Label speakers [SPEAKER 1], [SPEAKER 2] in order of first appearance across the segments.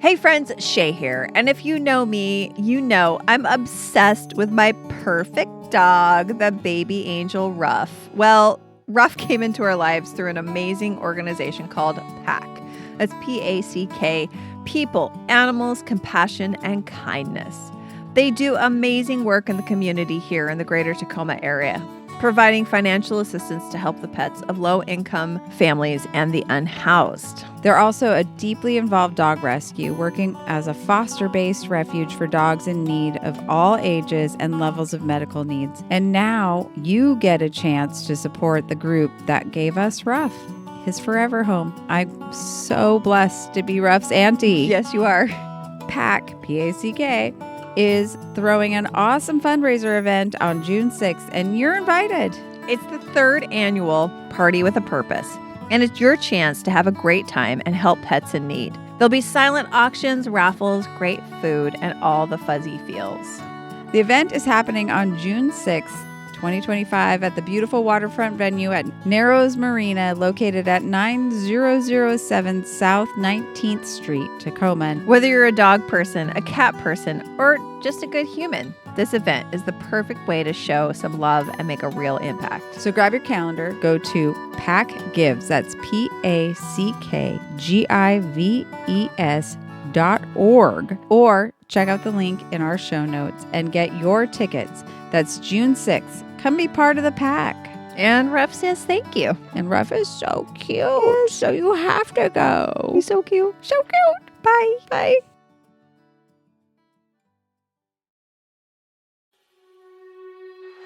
[SPEAKER 1] Hey friends, Shea here. And if you know me, you know I'm obsessed with my perfect dog, the baby angel Ruff. Well, Ruff came into our lives through an amazing organization called PACK. That's P-A-C-K, People, Animals, Compassion, and Kindness. They do amazing work in the community here in the greater Tacoma area, providing financial assistance to help the pets of low-income families and the unhoused.
[SPEAKER 2] They're also a deeply involved dog rescue, working as a foster-based refuge for dogs in need of all ages and levels of medical needs. And now you get a chance to support the group that gave us Ruff, his forever home. I'm so blessed to be Ruff's auntie.
[SPEAKER 1] Yes, you are.
[SPEAKER 2] PACK, P-A-C-K, is throwing an awesome fundraiser event on June 6th, and you're invited.
[SPEAKER 1] It's the third annual Party with a Purpose, and it's your chance to have a great time and help pets in need. There'll be silent auctions, raffles, great food, and all the fuzzy feels.
[SPEAKER 2] The event is happening on June 6th, 2025 at the beautiful waterfront venue at Narrows Marina, located at 9007 South 19th Street, Tacoma.
[SPEAKER 1] Whether you're a dog person, a cat person, or just a good human, this event is the perfect way to show some love and make a real impact.
[SPEAKER 2] So grab your calendar, go to PACK Gives, that's PACKGIVES.org, or check out the link in our show notes and get your tickets. That's June 6th. Come be part of the PACK.
[SPEAKER 1] And Ruff says thank you.
[SPEAKER 2] And Ruff is so cute, so you have to go.
[SPEAKER 1] He's so cute.
[SPEAKER 2] So cute. Bye. Bye.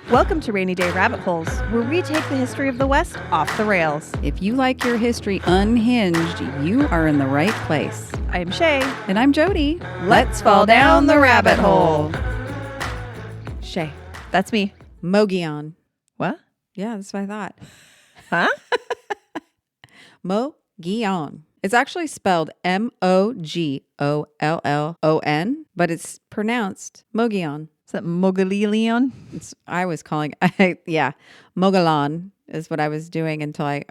[SPEAKER 1] Welcome to Rainy Day Rabbit Holes, where we take the history of the West off the rails.
[SPEAKER 2] If you like your history unhinged, you are in the right place.
[SPEAKER 1] I'm Shea.
[SPEAKER 2] And I'm Jody.
[SPEAKER 1] Let's fall down the rabbit hole.
[SPEAKER 2] Shea.
[SPEAKER 1] That's me.
[SPEAKER 2] Mogollon.
[SPEAKER 1] What?
[SPEAKER 2] Yeah, that's what I thought.
[SPEAKER 1] Huh?
[SPEAKER 2] Mogollon. It's actually spelled Mogollon, but it's pronounced Mogollon.
[SPEAKER 1] Is that Mogollon?
[SPEAKER 2] I was calling, Mogollon is what I was doing until I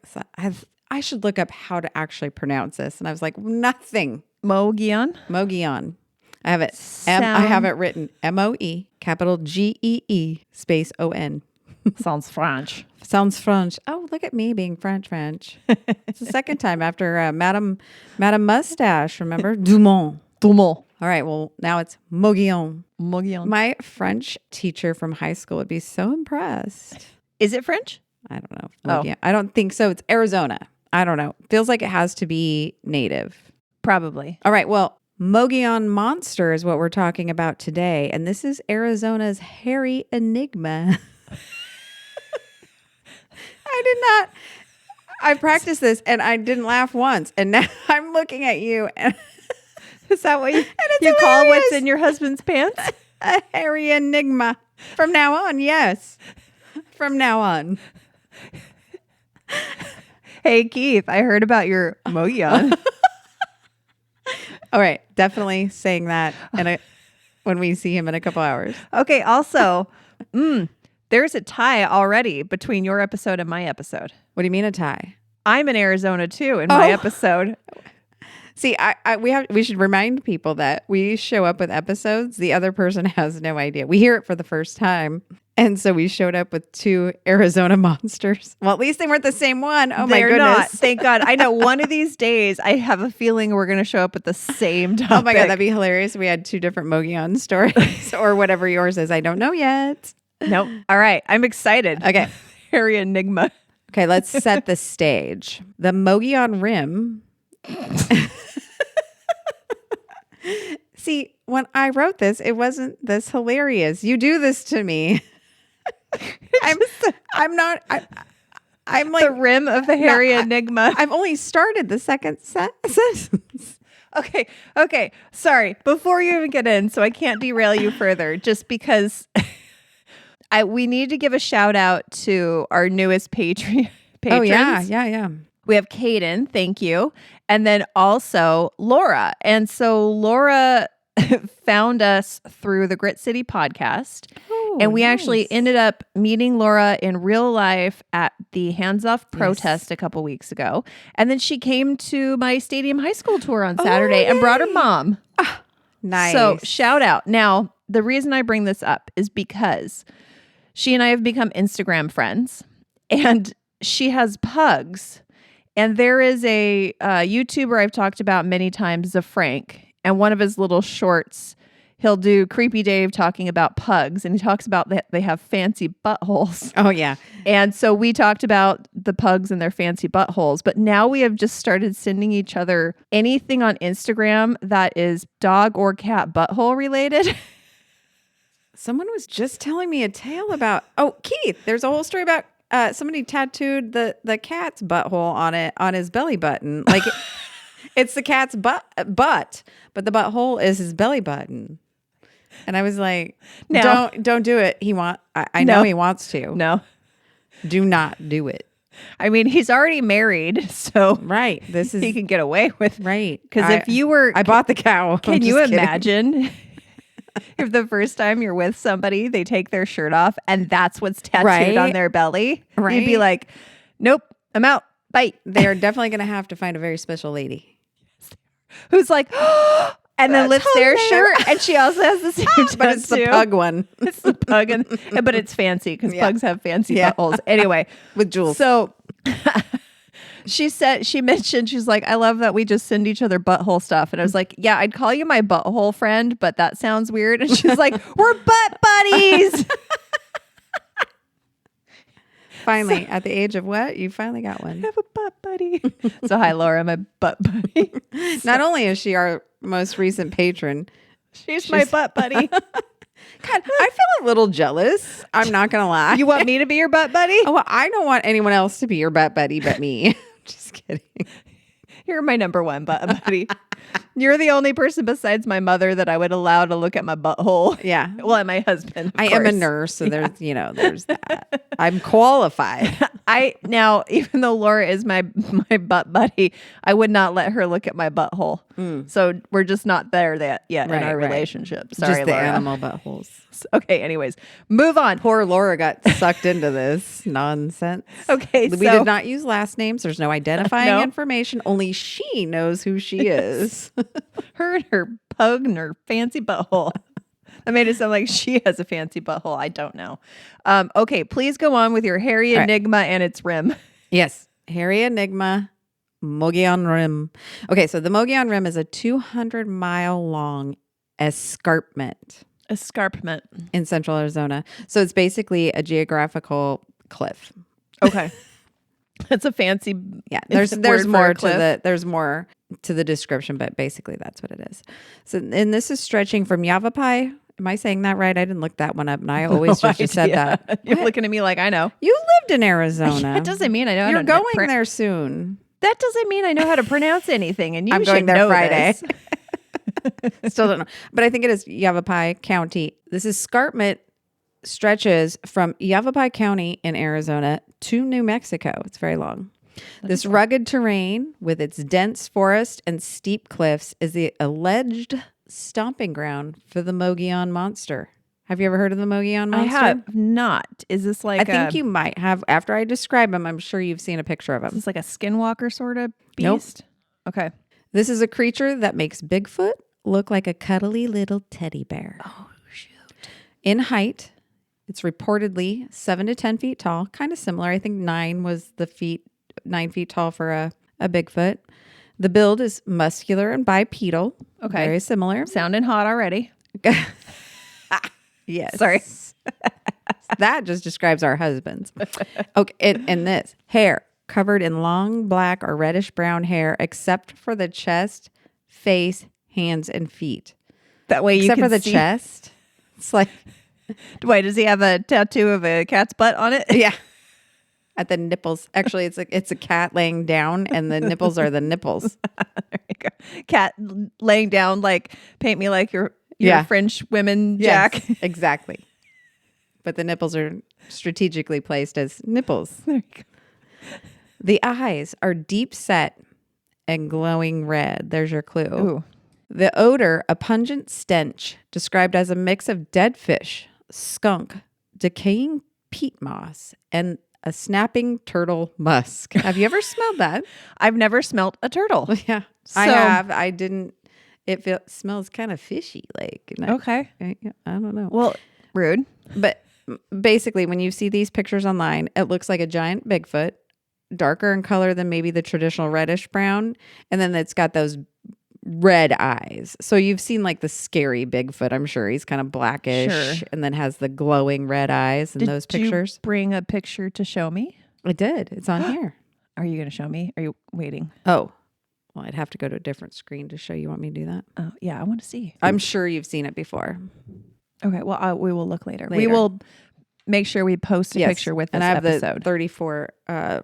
[SPEAKER 2] should look up how to actually pronounce this. And I was like, nothing.
[SPEAKER 1] Mogollon?
[SPEAKER 2] Mogollon. I have it. I have it written M-O-E, capital G-E-E, space O-N.
[SPEAKER 1] Sounds French.
[SPEAKER 2] Sounds French. Oh, look at me being French. It's the second time after Madame Mustache, remember? Dumont.
[SPEAKER 1] All
[SPEAKER 2] right, well, now it's Mogollon.
[SPEAKER 1] Mogollon.
[SPEAKER 2] My French teacher from high school would be so impressed.
[SPEAKER 1] Is it French?
[SPEAKER 2] I don't know. Mogollon. I don't think so. It's Arizona. I don't know. Feels like it has to be native.
[SPEAKER 1] Probably.
[SPEAKER 2] All right, well, Mogollon monster is what we're talking about today. And this is Arizona's hairy Enigma. I practiced this and I didn't laugh once. And now I'm looking at you. And
[SPEAKER 1] is that what you call what's in your husband's pants?
[SPEAKER 2] A hairy Enigma. From now on, yes. From now on.
[SPEAKER 1] Hey, Keith, I heard about your Mogollon.
[SPEAKER 2] All right, definitely saying that when we see him in a couple hours.
[SPEAKER 1] Okay, also, there's a tie already between your episode and my episode.
[SPEAKER 2] What do you mean a tie?
[SPEAKER 1] I'm in Arizona too in my episode.
[SPEAKER 2] See, we should remind people that we show up with episodes. The other person has no idea. We hear it for the first time. And so we showed up with two Arizona monsters. Well, at least they weren't the same one. Oh, my goodness.
[SPEAKER 1] Not. Thank God. I know one of these days, I have a feeling we're going to show up at the same topic.
[SPEAKER 2] Oh, my God. That'd be hilarious. We had two different Mogollon stories or whatever yours is. I don't know yet.
[SPEAKER 1] Nope. All right. I'm excited.
[SPEAKER 2] Okay.
[SPEAKER 1] Hairy Enigma.
[SPEAKER 2] Okay. Let's set the stage. The Mogollon Rim. See, when I wrote this, it wasn't this hilarious. You do this to me. I'm like
[SPEAKER 1] the rim of the hairy Enigma.
[SPEAKER 2] I've only started the second sentence.
[SPEAKER 1] Okay. Sorry. Before you even get in, so I can't derail you further, just because we need to give a shout out to our newest patrons.
[SPEAKER 2] Oh, yeah.
[SPEAKER 1] We have Kaden, thank you. And then also Laura. And so Laura found us through the Grit City podcast. And we actually ended up meeting Laura in real life at the Hands Off protest a couple weeks ago. And then she came to my Stadium High School tour on Saturday and brought her mom.
[SPEAKER 2] Nice.
[SPEAKER 1] So shout out. Now, the reason I bring this up is because she and I have become Instagram friends, and she has pugs. And there is a YouTuber I've talked about many times, Frank, and one of his little shorts, he'll do Creepy Dave talking about pugs, and he talks about that they have fancy buttholes.
[SPEAKER 2] Oh, yeah.
[SPEAKER 1] And so we talked about the pugs and their fancy buttholes, but now we have just started sending each other anything on Instagram that is dog or cat butthole related.
[SPEAKER 2] Someone was just telling me a tale about, Keith, there's a whole story about somebody tattooed the cat's butthole on his belly button. Like it's the cat's butt, but the butthole is his belly button. And I was like, no, don't do it. I know he wants to.
[SPEAKER 1] No.
[SPEAKER 2] Do not do it.
[SPEAKER 1] I mean, he's already married, so
[SPEAKER 2] right. He
[SPEAKER 1] can get away with.
[SPEAKER 2] Right.
[SPEAKER 1] Because if you were,
[SPEAKER 2] I bought the cow.
[SPEAKER 1] Can you imagine if the first time you're with somebody, they take their shirt off and that's what's tattooed on their belly? Right. You'd be like, nope, I'm out. Bye.
[SPEAKER 2] They're definitely going to have to find a very special lady
[SPEAKER 1] who's like, oh, and then lifts their shirt, and she also has the same tattoo.
[SPEAKER 2] But it's the pug one.
[SPEAKER 1] It's the pug, but it's fancy because pugs have fancy buttholes. Anyway,
[SPEAKER 2] with jewels.
[SPEAKER 1] So she mentioned, she's like, I love that we just send each other butthole stuff. And I was like, yeah, I'd call you my butthole friend, but that sounds weird. And she's like, we're butt buddies.
[SPEAKER 2] Finally, at the age of what? You finally got one.
[SPEAKER 1] I have a butt buddy. So hi, Laura, my butt buddy.
[SPEAKER 2] Not only is she our most recent patron,
[SPEAKER 1] she's my butt buddy.
[SPEAKER 2] God, I feel a little jealous. I'm not going to lie.
[SPEAKER 1] You want me to be your butt buddy?
[SPEAKER 2] Oh, well, I don't want anyone else to be your butt buddy but me. Just kidding.
[SPEAKER 1] You're my number one butt buddy. You're the only person besides my mother that I would allow to look at my butthole.
[SPEAKER 2] Yeah.
[SPEAKER 1] Well, and my husband.
[SPEAKER 2] I am a nurse, so there's that. I'm qualified.
[SPEAKER 1] Now, even though Laura is my butt buddy, I would not let her look at my butthole. So we're just not there yet in our relationship. Sorry,
[SPEAKER 2] just the
[SPEAKER 1] Laura.
[SPEAKER 2] animal buttholes.
[SPEAKER 1] Okay, anyways, move on.
[SPEAKER 2] Poor Laura got sucked into this nonsense.
[SPEAKER 1] Okay,
[SPEAKER 2] we did not use last names. There's no identifying information. Only she knows who she is.
[SPEAKER 1] Her and her pug and her fancy butthole. That made it sound like she has a fancy butthole. I don't know. Okay, please go on with your hairy Enigma and its rim.
[SPEAKER 2] Yes, hairy Enigma, Mogollon Rim. Okay, so the Mogollon Rim is a 200-mile long escarpment. In central Arizona. So it's basically a geographical cliff.
[SPEAKER 1] Okay. That's a fancy.
[SPEAKER 2] Yeah. There's more to the description, but basically that's what it is. So, and this is stretching from Yavapai. Am I saying that right? I didn't look that one up, and I always just said that.
[SPEAKER 1] You're looking at me like I know.
[SPEAKER 2] You lived in Arizona.
[SPEAKER 1] That doesn't mean I know.
[SPEAKER 2] You're going there soon.
[SPEAKER 1] That doesn't mean I know how to pronounce anything, and
[SPEAKER 2] I'm going there Friday. Still don't know. But I think it is Yavapai County. This escarpment stretches from Yavapai County in Arizona to New Mexico. It's very long. This rugged terrain with its dense forest and steep cliffs is the alleged stomping ground for the Mogollon monster. Have you ever heard of the Mogollon monster?
[SPEAKER 1] I have not. Is this like
[SPEAKER 2] I think you might have. After I describe him, I'm sure you've seen a picture of him.
[SPEAKER 1] Is this like a skinwalker sort of beast?
[SPEAKER 2] Nope.
[SPEAKER 1] Okay.
[SPEAKER 2] This is a creature that makes Bigfoot look like a cuddly little teddy bear.
[SPEAKER 1] Oh, shoot.
[SPEAKER 2] In height, it's reportedly 7 to 10 feet tall. Kind of similar. I think 9 was 9 feet tall for a Bigfoot. The build is muscular and bipedal.
[SPEAKER 1] Okay.
[SPEAKER 2] Very similar.
[SPEAKER 1] Sounding hot already.
[SPEAKER 2] Yes.
[SPEAKER 1] Sorry.
[SPEAKER 2] That just describes our husbands. Okay. And this hair covered in long black or reddish brown hair, except for the chest, face, hands, and feet.
[SPEAKER 1] That way you
[SPEAKER 2] except
[SPEAKER 1] can
[SPEAKER 2] for the
[SPEAKER 1] see.
[SPEAKER 2] chest. It's like,
[SPEAKER 1] wait, does he have a tattoo of a cat's butt on it?
[SPEAKER 2] Yeah. At the nipples. Actually, it's a cat laying down, and the nipples are the nipples.
[SPEAKER 1] There you go. Cat laying down, like, paint me like your French women, Jack.
[SPEAKER 2] Yes, exactly. But the nipples are strategically placed as nipples.
[SPEAKER 1] There you go.
[SPEAKER 2] The eyes are deep set and glowing red. There's your clue.
[SPEAKER 1] Ooh.
[SPEAKER 2] The odor, a pungent stench, described as a mix of dead fish, skunk, decaying peat moss, and a snapping turtle musk. Have you ever smelled that?
[SPEAKER 1] I've never smelt a turtle.
[SPEAKER 2] Yeah,
[SPEAKER 1] So,
[SPEAKER 2] I have. I didn't. It smells kind of fishy. Like,
[SPEAKER 1] okay.
[SPEAKER 2] I don't know.
[SPEAKER 1] Well, rude.
[SPEAKER 2] But basically, when you see these pictures online, it looks like a giant Bigfoot, darker in color than maybe the traditional reddish brown. And then it's got those red eyes. So you've seen like the scary Bigfoot. I'm sure he's kind of blackish
[SPEAKER 1] Sure.
[SPEAKER 2] and then has the glowing red eyes in those pictures.
[SPEAKER 1] Did you bring a picture to show me?
[SPEAKER 2] I did. It's on here.
[SPEAKER 1] Are you going to show me? Are you waiting?
[SPEAKER 2] Oh, well, I'd have to go to a different screen to show you. Want me to do that?
[SPEAKER 1] Oh, yeah, I want to see.
[SPEAKER 2] I'm sure you've seen it before.
[SPEAKER 1] Okay, well, we will look later. We will make sure we post a picture with this
[SPEAKER 2] and I have
[SPEAKER 1] episode.
[SPEAKER 2] the 34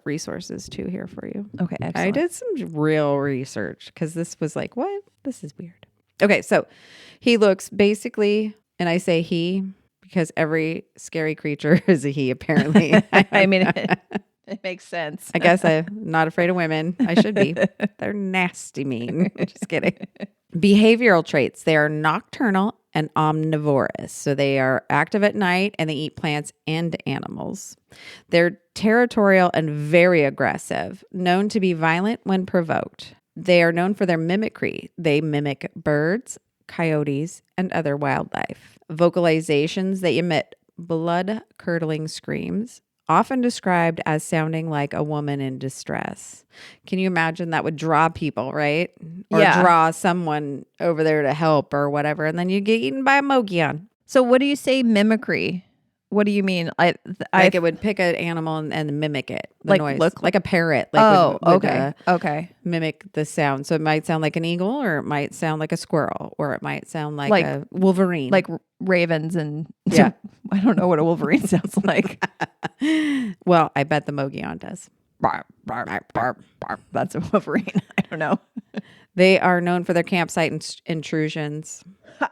[SPEAKER 2] resources too here for you.
[SPEAKER 1] Okay, excellent.
[SPEAKER 2] I did some real research because this was like, what? This is weird. Okay, so he looks basically, and I say he because every scary creature is a he, apparently.
[SPEAKER 1] I mean, it makes sense.
[SPEAKER 2] I guess I'm not afraid of women. I should be. They're nasty mean. Just kidding. Behavioral traits. They are nocturnal and omnivorous. So they are active at night and they eat plants and animals. They're territorial and very aggressive, known to be violent when provoked. They are known for their mimicry. They mimic birds, coyotes, and other wildlife. Vocalizations. They emit blood-curdling screams, often described as sounding like a woman in distress. Can you imagine that would draw people, right? Or draw someone over there to help or whatever, and then you get eaten by a Mogollon.
[SPEAKER 1] So what do you say mimicry? What do you mean?
[SPEAKER 2] Like it would pick an animal and mimic it, the
[SPEAKER 1] like
[SPEAKER 2] noise.
[SPEAKER 1] Look
[SPEAKER 2] like a parrot. Like would,
[SPEAKER 1] okay.
[SPEAKER 2] Mimic the sound. So it might sound like an eagle, or it might sound like a squirrel, or it might sound like a wolverine.
[SPEAKER 1] Like ravens and...
[SPEAKER 2] Yeah.
[SPEAKER 1] I don't know what a wolverine sounds like.
[SPEAKER 2] Well, I bet the Mogollon does.
[SPEAKER 1] Bark, bark, bark, bark. That's a wolverine. I don't know.
[SPEAKER 2] They are known for their campsite intrusions.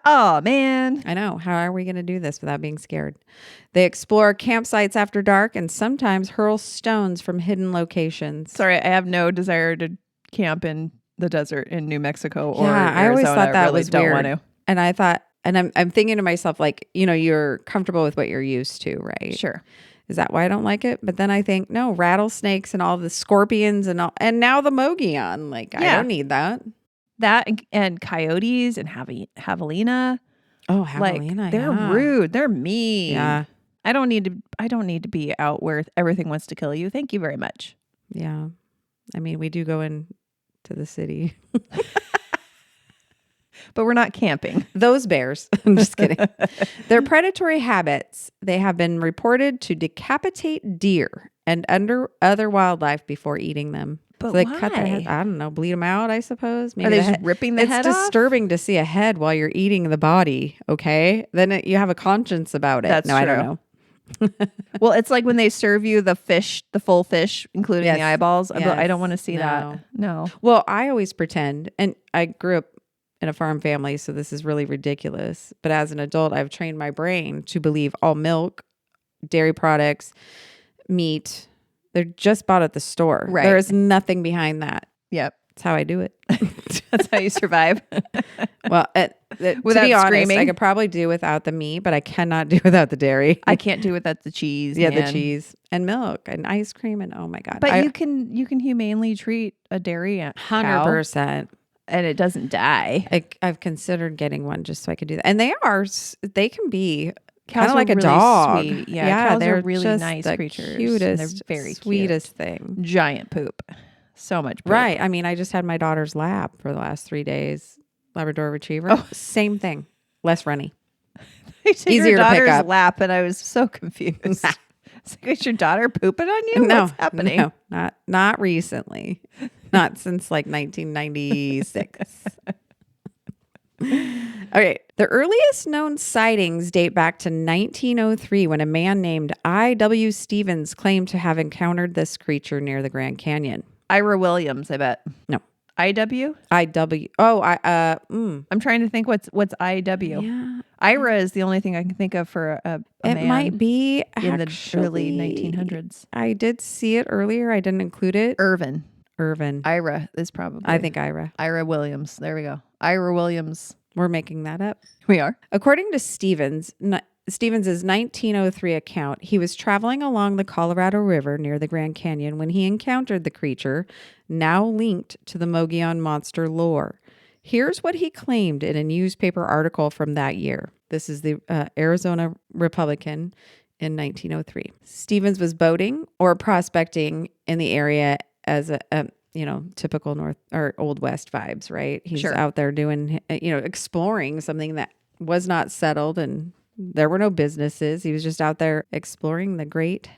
[SPEAKER 1] Oh, man.
[SPEAKER 2] I know. How are we going to do this without being scared? They explore campsites after dark and sometimes hurl stones from hidden locations.
[SPEAKER 1] Sorry, I have no desire to camp in the desert in New Mexico or Arizona.
[SPEAKER 2] I always thought that was
[SPEAKER 1] don't
[SPEAKER 2] weird.
[SPEAKER 1] Want to.
[SPEAKER 2] And I thought, and I'm thinking to myself, like, you're comfortable with what you're used to, right?
[SPEAKER 1] Sure.
[SPEAKER 2] Is that why I don't like it? But then I think, no, rattlesnakes and all the scorpions and now the Mogollon. Like, I don't need that.
[SPEAKER 1] That and coyotes and javelina.
[SPEAKER 2] Oh, javelina.
[SPEAKER 1] Like, they're rude. They're mean.
[SPEAKER 2] Yeah.
[SPEAKER 1] I don't need to be out where everything wants to kill you. Thank you very much.
[SPEAKER 2] Yeah. I mean, we do go into the city.
[SPEAKER 1] But we're not camping.
[SPEAKER 2] Those bears. I'm just kidding. Their predatory habits. They have been reported to decapitate deer and other wildlife before eating them.
[SPEAKER 1] But
[SPEAKER 2] so they
[SPEAKER 1] why?
[SPEAKER 2] cut their head. I don't know. Bleed them out, I suppose. Maybe
[SPEAKER 1] Are they just ripping the head off?
[SPEAKER 2] It's disturbing to see a head while you're eating the body. Okay. Then you have a conscience about it.
[SPEAKER 1] That's true.
[SPEAKER 2] I don't know.
[SPEAKER 1] Well, it's like when they serve you the full fish, including the eyeballs.
[SPEAKER 2] Yes.
[SPEAKER 1] I don't want to see that. No.
[SPEAKER 2] Well, I always pretend, and I grew up in a farm family, so this is really ridiculous. But as an adult, I've trained my brain to believe all milk, dairy products, meat, they're just bought at the store.
[SPEAKER 1] Right.
[SPEAKER 2] There is nothing behind that.
[SPEAKER 1] Yep.
[SPEAKER 2] That's how I do it.
[SPEAKER 1] That's how you survive.
[SPEAKER 2] Well, to
[SPEAKER 1] Without
[SPEAKER 2] be honest,
[SPEAKER 1] screaming?
[SPEAKER 2] I could probably do without the meat, but I cannot do without the dairy.
[SPEAKER 1] I can't do without the cheese.
[SPEAKER 2] Yeah,
[SPEAKER 1] man.
[SPEAKER 2] the cheese and milk and ice cream and oh my God.
[SPEAKER 1] But you can humanely treat a dairy
[SPEAKER 2] 100%.
[SPEAKER 1] And it doesn't die.
[SPEAKER 2] I've considered getting one just so I could do that. And they can be kind
[SPEAKER 1] Cows
[SPEAKER 2] of like
[SPEAKER 1] are
[SPEAKER 2] a
[SPEAKER 1] really
[SPEAKER 2] dog.
[SPEAKER 1] Sweet. Yeah, cows
[SPEAKER 2] they're
[SPEAKER 1] are really
[SPEAKER 2] just
[SPEAKER 1] nice
[SPEAKER 2] the
[SPEAKER 1] creatures.
[SPEAKER 2] Cutest,
[SPEAKER 1] They're very
[SPEAKER 2] sweetest
[SPEAKER 1] cute.
[SPEAKER 2] thing.
[SPEAKER 1] Giant poop. So much poop.
[SPEAKER 2] Right. I mean, I just had my daughter's lab for the last 3 days. Labrador Retriever.
[SPEAKER 1] Oh.
[SPEAKER 2] Same thing. Less runny.
[SPEAKER 1] Easier
[SPEAKER 2] Easier to pick
[SPEAKER 1] daughter's
[SPEAKER 2] up.
[SPEAKER 1] lap, and I was so confused. It's like, is your daughter pooping on you?
[SPEAKER 2] No,
[SPEAKER 1] What's happening?
[SPEAKER 2] No, not recently. Not since like 1996. Okay. The earliest known sightings date back to 1903 when a man named I.W. Stevens claimed to have encountered this creature near the Grand Canyon.
[SPEAKER 1] Ira Williams, I bet.
[SPEAKER 2] No.
[SPEAKER 1] IW?
[SPEAKER 2] I.W. Oh,
[SPEAKER 1] I'm trying to think what's IW.
[SPEAKER 2] Yeah.
[SPEAKER 1] Ira is the only thing I can think of for a
[SPEAKER 2] It
[SPEAKER 1] man
[SPEAKER 2] might be
[SPEAKER 1] in the early 1900s.
[SPEAKER 2] I did see it earlier. I didn't include it.
[SPEAKER 1] Irvin.
[SPEAKER 2] Ira
[SPEAKER 1] is probably.
[SPEAKER 2] I think Ira.
[SPEAKER 1] Ira Williams. There we go. Ira Williams.
[SPEAKER 2] We're making that up.
[SPEAKER 1] We are.
[SPEAKER 2] According to Stevens, Stevens's 1903 account, he was traveling along the Colorado River near the Grand Canyon when he encountered the creature, now linked to the Mogollon monster lore. Here's what he claimed in a newspaper article from that year. This is the Arizona Republican in 1903. Stevens was boating or prospecting in the area as a typical North or Old West vibes, right? He's out there doing, exploring something that was not settled, and there were no businesses. He was just out there exploring the great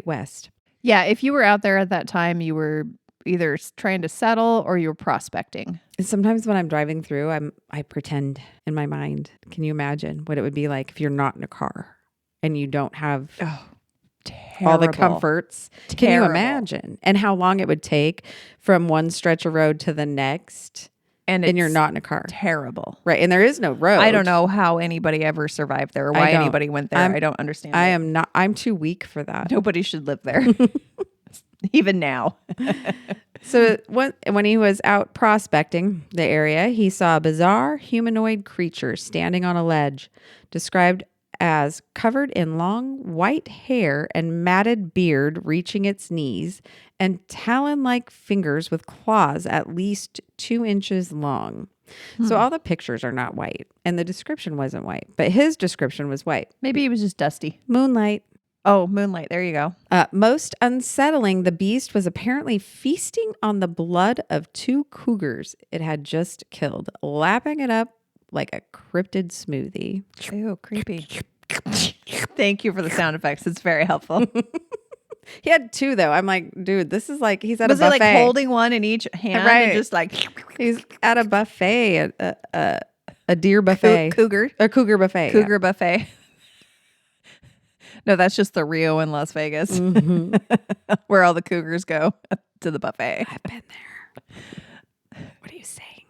[SPEAKER 2] West.
[SPEAKER 1] Yeah. If you were out there at that time, you were either trying to settle or you were prospecting.
[SPEAKER 2] And sometimes when I'm driving through, I pretend in my mind. Can you imagine what it would be like if you're not in a car and you don't have all the comforts?
[SPEAKER 1] Terrible.
[SPEAKER 2] Can you imagine? And how long it would take from one stretch of road to the next, and you're not in a car.
[SPEAKER 1] Terrible.
[SPEAKER 2] Right. And there is no road.
[SPEAKER 1] I don't know how anybody ever survived there or why anybody went there. I don't understand.
[SPEAKER 2] I'm too weak for that.
[SPEAKER 1] Nobody should live there. Even now.
[SPEAKER 2] So when he was out prospecting the area, he saw a bizarre humanoid creature standing on a ledge, described as covered in long white hair and matted beard reaching its knees, and talon-like fingers with claws at least 2 inches long. So all the pictures are not white, and the description wasn't white, but his description was white.
[SPEAKER 1] Maybe he was just dusty.
[SPEAKER 2] Moonlight.
[SPEAKER 1] Oh, moonlight. There you go.
[SPEAKER 2] Most unsettling, the beast was apparently feasting on the blood of 2 cougars it had just killed, lapping it up like a cryptid smoothie.
[SPEAKER 1] Ew, creepy. Thank you for the sound effects. It's very helpful.
[SPEAKER 2] He had 2 though. I'm like, dude, this is like he's at
[SPEAKER 1] was
[SPEAKER 2] a buffet.
[SPEAKER 1] Was he like holding one in each hand and just like
[SPEAKER 2] he's at a buffet, a deer buffet,
[SPEAKER 1] a cougar
[SPEAKER 2] buffet,
[SPEAKER 1] buffet. No, that's just the Rio in Las Vegas, where all the cougars go to the buffet.
[SPEAKER 2] I've been there. What are you saying?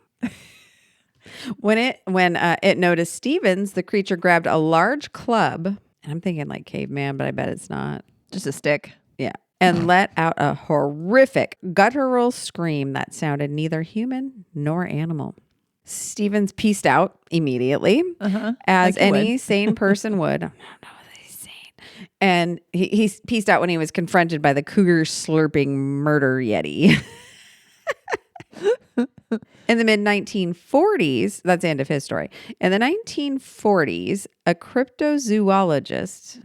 [SPEAKER 2] When it noticed Stevens, the creature grabbed a large club, and I'm thinking like caveman, but I bet it's not.
[SPEAKER 1] Just a stick.
[SPEAKER 2] Yeah. And let out a horrific guttural scream that sounded neither human nor animal. Stevens pieced out immediately, as like any sane person would. I don't know if he's sane. And he pieced out when he was confronted by the cougar slurping murder yeti. In the mid-1940s, that's the end of his story. In the 1940s, a cryptozoologist,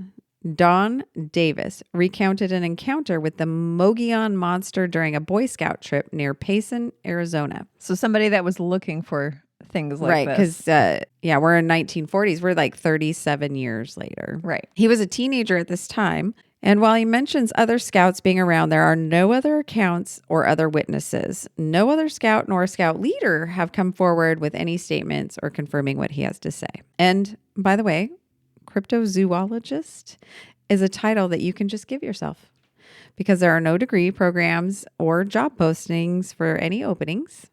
[SPEAKER 2] Don Davis, recounted an encounter with the Mogollon monster during a Boy Scout trip near Payson, Arizona.
[SPEAKER 1] So somebody that was looking for things like
[SPEAKER 2] this.
[SPEAKER 1] Right,
[SPEAKER 2] because, we're in 1940s. We're like 37 years later.
[SPEAKER 1] Right.
[SPEAKER 2] He was a teenager at this time. And while he mentions other scouts being around, there are no other accounts or other witnesses. No other scout nor scout leader have come forward with any statements or confirming what he has to say. And by the way, cryptozoologist is a title that you can just give yourself because there are no degree programs or job postings for any openings.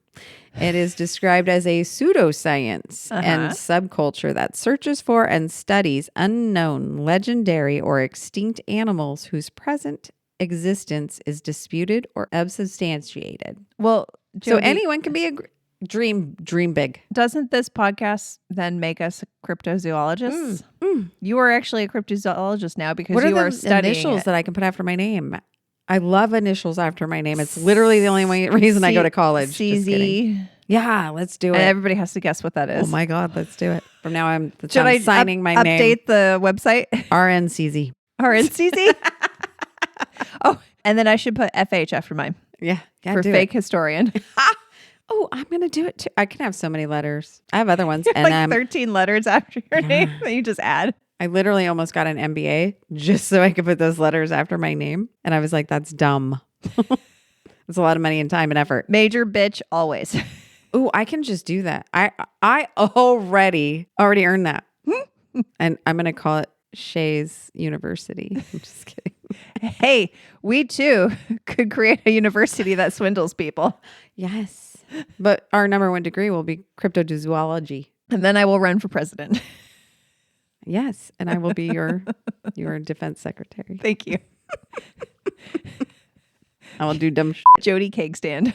[SPEAKER 2] It is described as a pseudoscience and subculture that searches for and studies unknown, legendary, or extinct animals whose present existence is disputed or unsubstantiated.
[SPEAKER 1] Well, Jody,
[SPEAKER 2] so anyone can be a dream big.
[SPEAKER 1] Doesn't this podcast then make us cryptozoologists? You are actually a cryptozoologist now because you are studying
[SPEAKER 2] initials that I can put after my name. I love initials after my name. It's literally the only reason I go to college.
[SPEAKER 1] CZ.
[SPEAKER 2] Yeah, let's do it.
[SPEAKER 1] And everybody has to guess what that is.
[SPEAKER 2] Oh my God, let's do it. From now I'm
[SPEAKER 1] signing
[SPEAKER 2] my
[SPEAKER 1] name. Update the website.
[SPEAKER 2] RNCZ.
[SPEAKER 1] RNCZ? Oh, and then I should put FH after mine.
[SPEAKER 2] Yeah.
[SPEAKER 1] For fake historian.
[SPEAKER 2] Oh, I'm going to do it too. I can have so many letters. I have other ones.
[SPEAKER 1] And like 13 letters after your name that you just add.
[SPEAKER 2] I literally almost got an MBA just so I could put those letters after my name. And I was like, that's dumb. It's a lot of money and time and effort.
[SPEAKER 1] Major bitch always.
[SPEAKER 2] Oh, I can just do that. I already earned that. And I'm going to call it Shea's University. I'm just kidding.
[SPEAKER 1] Hey, we too could create a university that swindles people.
[SPEAKER 2] Yes. But our number 1 degree will be cryptozoology.
[SPEAKER 1] And then I will run for president.
[SPEAKER 2] Yes. And I will be your defense secretary.
[SPEAKER 1] Thank you.
[SPEAKER 2] I will do dumb shit.
[SPEAKER 1] Jody cake stand.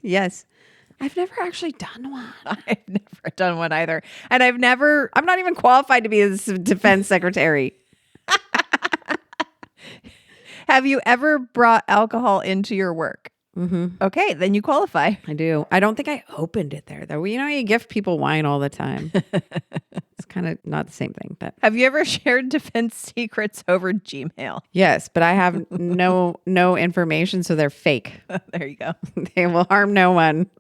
[SPEAKER 2] Yes. I've never actually done one.
[SPEAKER 1] I've never done one either. And I'm
[SPEAKER 2] not even qualified to be a defense secretary.
[SPEAKER 1] Have you ever brought alcohol into your work?
[SPEAKER 2] Mm-hmm.
[SPEAKER 1] Okay, then you qualify.
[SPEAKER 2] I do. I don't think I opened it there, though. You know, you gift people wine all the time. It's kind of not the same thing. But
[SPEAKER 1] have you ever shared defense secrets over Gmail?
[SPEAKER 2] Yes, but I have no information, so they're fake.
[SPEAKER 1] There you go.
[SPEAKER 2] They will harm no one.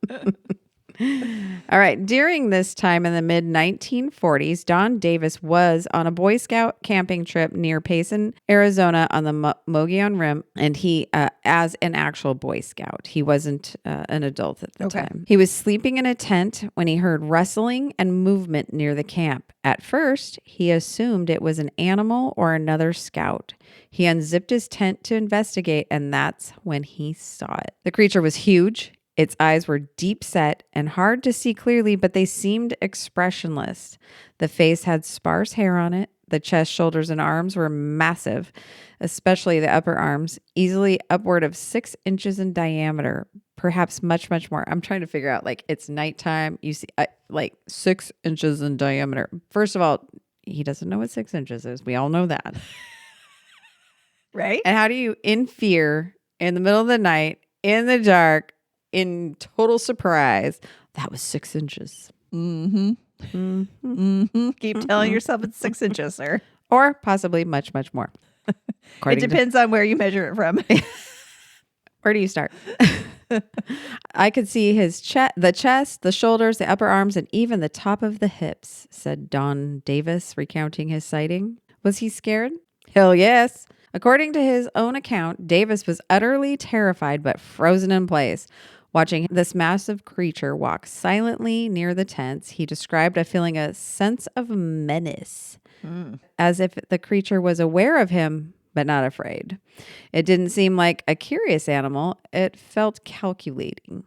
[SPEAKER 2] All right. During this time in the mid 1940s, Don Davis was on a Boy Scout camping trip near Payson, Arizona on the Mogollon Rim. And he, as an actual Boy Scout, he wasn't an adult at the time. He was sleeping in a tent when he heard rustling and movement near the camp. At first, he assumed it was an animal or another scout. He unzipped his tent to investigate, and that's when he saw it. The creature was huge. Its eyes were deep set and hard to see clearly, but they seemed expressionless. The face had sparse hair on it. The chest, shoulders, and arms were massive, especially the upper arms, easily upward of 6 inches in diameter, perhaps much, much more. I'm trying to figure out, like, it's nighttime. You see, like 6 inches in diameter. First of all, he doesn't know what 6 inches is. We all know that.
[SPEAKER 1] Right?
[SPEAKER 2] And how do you, in fear, in the middle of the night, in the dark, in total surprise, that was 6 inches.
[SPEAKER 1] Mm-hmm. Mm-hmm. Mm-hmm. Keep telling yourself it's 6 inches, sir.
[SPEAKER 2] Or possibly much, much more.
[SPEAKER 1] It depends on where you measure it from.
[SPEAKER 2] Where do you start? I could see his the chest, the shoulders, the upper arms, and even the top of the hips, said Don Davis, recounting his sighting. Was he scared? Hell yes. According to his own account, Davis was utterly terrified but frozen in place. Watching this massive creature walk silently near the tents, he described feeling a sense of menace, as if the creature was aware of him, but not afraid. It didn't seem like a curious animal. It felt calculating.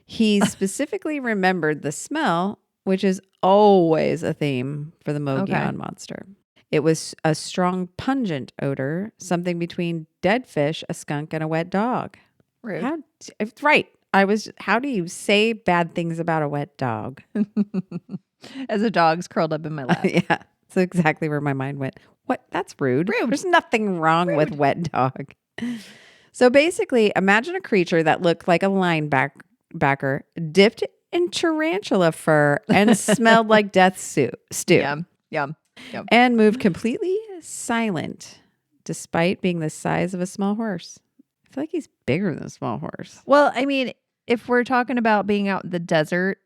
[SPEAKER 2] He specifically remembered the smell, which is always a theme for the Mogollon monster. It was a strong, pungent odor, something between dead fish, a skunk, and a wet dog.
[SPEAKER 1] Rude.
[SPEAKER 2] Right. How do you say bad things about a wet dog?
[SPEAKER 1] As a dog's curled up in my lap.
[SPEAKER 2] Yeah. That's exactly where my mind went. What? That's rude.
[SPEAKER 1] Rude.
[SPEAKER 2] There's nothing wrong with wet dog. So basically, imagine a creature that looked like a linebacker dipped in tarantula fur and smelled like death stew.
[SPEAKER 1] Yum. Yum. Yum.
[SPEAKER 2] And moved completely silent, despite being the size of a small horse. I feel like he's bigger than a small horse.
[SPEAKER 1] Well, I mean, if we're talking about being out in the desert,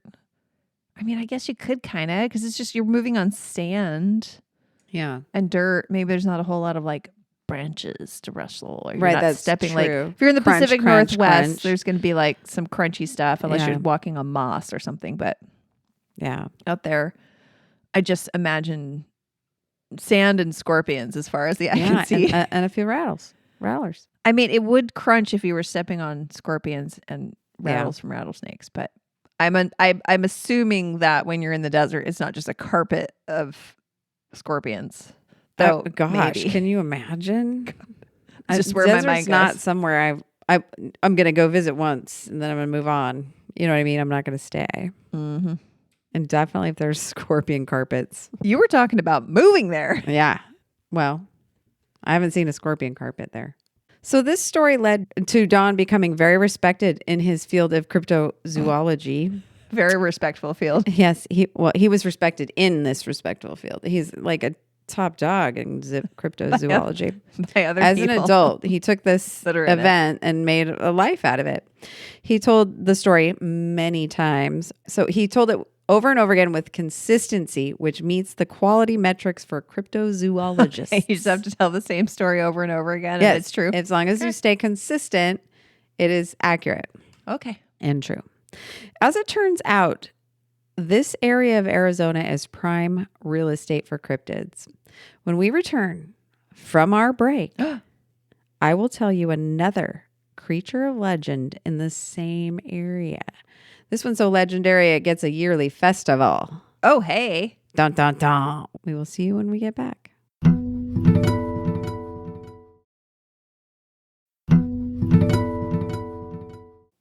[SPEAKER 1] I mean, I guess you could kind of, because it's just you're moving on sand.
[SPEAKER 2] Yeah.
[SPEAKER 1] And dirt. Maybe there's not a whole lot of like branches to rustle. Or you're
[SPEAKER 2] right.
[SPEAKER 1] not
[SPEAKER 2] That's
[SPEAKER 1] stepping
[SPEAKER 2] true.
[SPEAKER 1] like if you're in the
[SPEAKER 2] Crunch,
[SPEAKER 1] Pacific
[SPEAKER 2] crunch,
[SPEAKER 1] Northwest,
[SPEAKER 2] crunch.
[SPEAKER 1] there's going to be like some crunchy stuff unless you're walking on moss or something. But
[SPEAKER 2] yeah,
[SPEAKER 1] out there, I just imagine sand and scorpions as far as the eye can see,
[SPEAKER 2] and a few rattlers.
[SPEAKER 1] I mean, it would crunch if you were stepping on scorpions and rattles from rattlesnakes, but I'm assuming that when you're in the desert, it's not just a carpet of scorpions. Though,
[SPEAKER 2] gosh,
[SPEAKER 1] maybe.
[SPEAKER 2] Can you imagine?
[SPEAKER 1] It's just where my mind goes.
[SPEAKER 2] Not somewhere I'm going to go visit once and then I'm going to move on. You know what I mean? I'm not going to stay.
[SPEAKER 1] Mm-hmm.
[SPEAKER 2] And definitely if there's scorpion carpets.
[SPEAKER 1] You were talking about moving there.
[SPEAKER 2] Yeah. Well, I haven't seen a scorpion carpet there. So this story led to Don becoming very respected in his field of cryptozoology.
[SPEAKER 1] Very respectful field.
[SPEAKER 2] Yes. He was respected in this respectful field. He's like a top dog in cryptozoology.
[SPEAKER 1] By other
[SPEAKER 2] As
[SPEAKER 1] people.
[SPEAKER 2] an adult, he took this event and made a life out of it. He told the story many times. So he told it over and over again with consistency, which meets the quality metrics for cryptozoologists.
[SPEAKER 1] You just have to tell the same story over and over again.
[SPEAKER 2] Yes,
[SPEAKER 1] And it's true.
[SPEAKER 2] As long as you stay consistent, it is accurate.
[SPEAKER 1] Okay.
[SPEAKER 2] And true. As it turns out, this area of Arizona is prime real estate for cryptids. When we return from our break, I will tell you another creature of legend in the same area. This one's so legendary, it gets a yearly festival.
[SPEAKER 1] Oh, hey.
[SPEAKER 2] Dun, dun, dun. We will see you when we get back.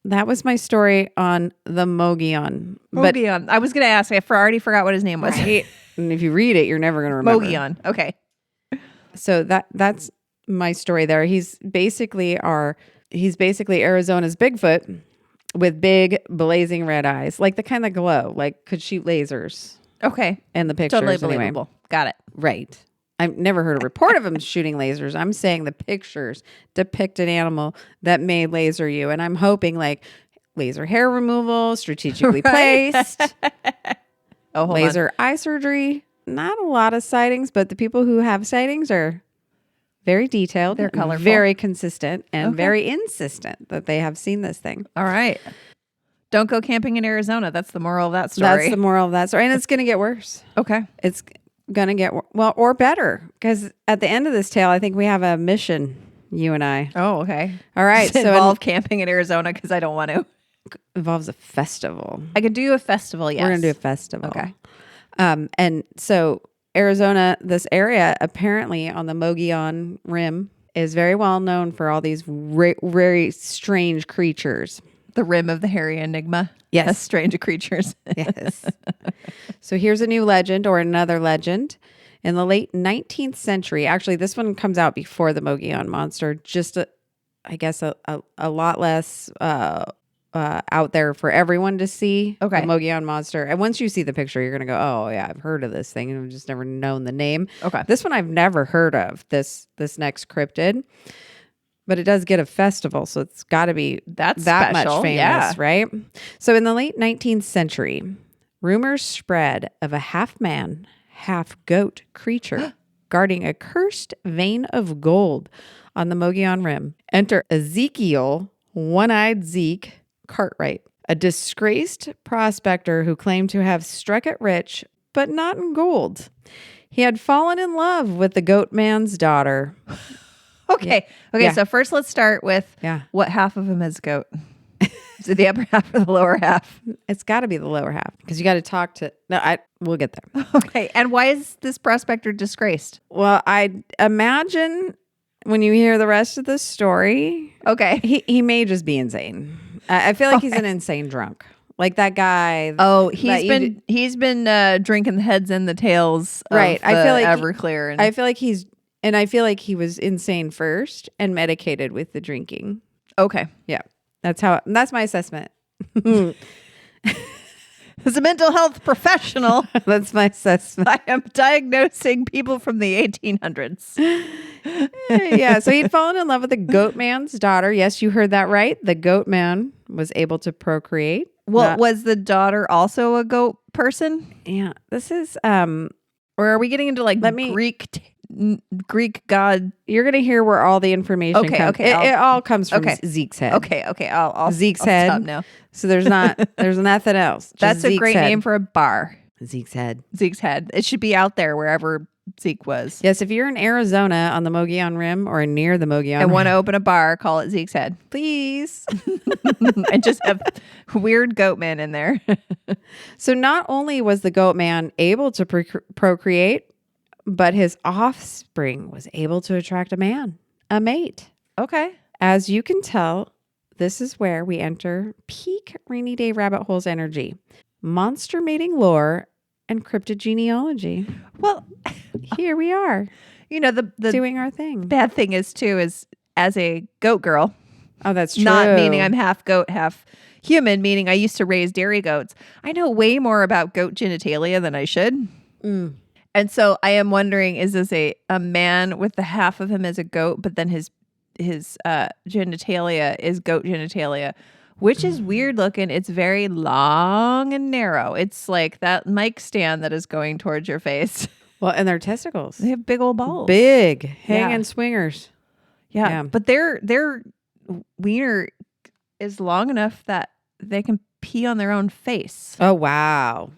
[SPEAKER 2] that was my story on the Mogollon.
[SPEAKER 1] Mogollon. I was going to ask. I already forgot what his name was.
[SPEAKER 2] Right. And if you read it, you're never going to remember.
[SPEAKER 1] Mogollon. Okay.
[SPEAKER 2] So that's my story there. He's basically Arizona's Bigfoot with big blazing red eyes, like the kind that glow, like could shoot lasers.
[SPEAKER 1] Okay.
[SPEAKER 2] And the pictures
[SPEAKER 1] Totally
[SPEAKER 2] anyway.
[SPEAKER 1] believable. Got it.
[SPEAKER 2] Right. I've never heard a report of him shooting lasers. I'm saying the pictures depict an animal that may laser you. And I'm hoping like laser hair removal, strategically placed, laser eye surgery. Not a lot of sightings, but the people who have sightings are very detailed.
[SPEAKER 1] They're colorful.
[SPEAKER 2] Very consistent and very insistent that they have seen this thing.
[SPEAKER 1] All right. Don't go camping in Arizona. That's the moral of that story.
[SPEAKER 2] That's the moral of that story. And it's going to get worse.
[SPEAKER 1] Okay.
[SPEAKER 2] It's going to get, well, or better. Because at the end of this tale, I think we have a mission, you and I.
[SPEAKER 1] Oh, okay.
[SPEAKER 2] All right.
[SPEAKER 1] Does it involve camping in Arizona? Because I don't want to.
[SPEAKER 2] Involves a festival.
[SPEAKER 1] I could do a festival, yes.
[SPEAKER 2] We're going to do a festival.
[SPEAKER 1] Okay.
[SPEAKER 2] And so Arizona, this area, apparently on the Mogollon Rim, is very well known for all these very strange creatures.
[SPEAKER 1] The rim of the hairy Enigma.
[SPEAKER 2] Yes.
[SPEAKER 1] Has strange creatures.
[SPEAKER 2] Yes. So here's a new legend or another legend. In the late 19th century, actually, this one comes out before the Mogollon Monster, just, a lot less out there for everyone to see.
[SPEAKER 1] Okay.
[SPEAKER 2] The Mogollon Monster. And once you see the picture, you're going to go, oh, yeah, I've heard of this thing. And I've just never known the name.
[SPEAKER 1] Okay.
[SPEAKER 2] This one I've never heard of, this next cryptid. But it does get a festival, so it's got to be that
[SPEAKER 1] special,
[SPEAKER 2] much famous, right? So in the late 19th century, rumors spread of a half-man, half-goat creature guarding a cursed vein of gold on the Mogollon Rim. Enter Ezekiel, one-eyed Zeke Cartwright, a disgraced prospector who claimed to have struck it rich, but not in gold. He had fallen in love with the Goatman's daughter.
[SPEAKER 1] Okay.
[SPEAKER 2] Yeah.
[SPEAKER 1] So first let's start with what half of him is goat. Is it the upper half or the lower half?
[SPEAKER 2] It's got to be the lower half because you got to talk to. We'll get there.
[SPEAKER 1] Okay. And why is this prospector disgraced?
[SPEAKER 2] Well, I imagine when you hear the rest of the story,
[SPEAKER 1] okay,
[SPEAKER 2] he may just be insane. I feel like he's an insane drunk, like that guy.
[SPEAKER 1] Oh, he's been drinking the heads and the tails.
[SPEAKER 2] Right.
[SPEAKER 1] Of I feel like Everclear.
[SPEAKER 2] I feel like he was insane first and medicated with the drinking.
[SPEAKER 1] Okay.
[SPEAKER 2] Yeah. That's my assessment.
[SPEAKER 1] As a mental health professional,
[SPEAKER 2] that's my assessment.
[SPEAKER 1] I am diagnosing people from the 1800s.
[SPEAKER 2] Yeah. So he'd fallen in love with the Goatman's daughter. Yes, you heard that right. The Goatman was able to procreate.
[SPEAKER 1] Well, was the daughter also a goat person?
[SPEAKER 2] Yeah. This is,
[SPEAKER 1] or are we getting into like Greek god?
[SPEAKER 2] You're going to hear where all the information comes.
[SPEAKER 1] Okay.
[SPEAKER 2] It all comes from Zeke's head.
[SPEAKER 1] Okay. I'll
[SPEAKER 2] Zeke's
[SPEAKER 1] I'll
[SPEAKER 2] head.
[SPEAKER 1] Stop now.
[SPEAKER 2] So there's nothing else.
[SPEAKER 1] That's a great name for a bar.
[SPEAKER 2] Zeke's head.
[SPEAKER 1] Zeke's head. It should be out there wherever Zeke was.
[SPEAKER 2] Yes. If you're in Arizona on the Mogollon Rim or near the Mogollon Rim.
[SPEAKER 1] And want to open a bar, call it Zeke's head.
[SPEAKER 2] Please.
[SPEAKER 1] And just have weird goatmen in there.
[SPEAKER 2] So not only was the Goatman able to procreate, but his offspring was able to attract a mate.
[SPEAKER 1] Okay.
[SPEAKER 2] As you can tell, this is where we enter peak rainy day rabbit holes energy, monster mating lore, and cryptid genealogy.
[SPEAKER 1] Well,
[SPEAKER 2] here we are.
[SPEAKER 1] You know, the
[SPEAKER 2] doing our thing.
[SPEAKER 1] Bad thing is as a goat girl.
[SPEAKER 2] Oh, that's true.
[SPEAKER 1] Not meaning I'm half goat, half human, meaning I used to raise dairy goats. I know way more about goat genitalia than I should.
[SPEAKER 2] Mm.
[SPEAKER 1] And so I am wondering, is this a man with the half of him as a goat, but then his genitalia is goat genitalia, which is weird looking. It's very long and narrow. It's like that mic stand that is going towards your face.
[SPEAKER 2] Well, and their testicles.
[SPEAKER 1] They have big old balls.
[SPEAKER 2] Big hanging swingers.
[SPEAKER 1] Yeah. But their wiener is long enough that they can pee on their own face.
[SPEAKER 2] Oh, wow.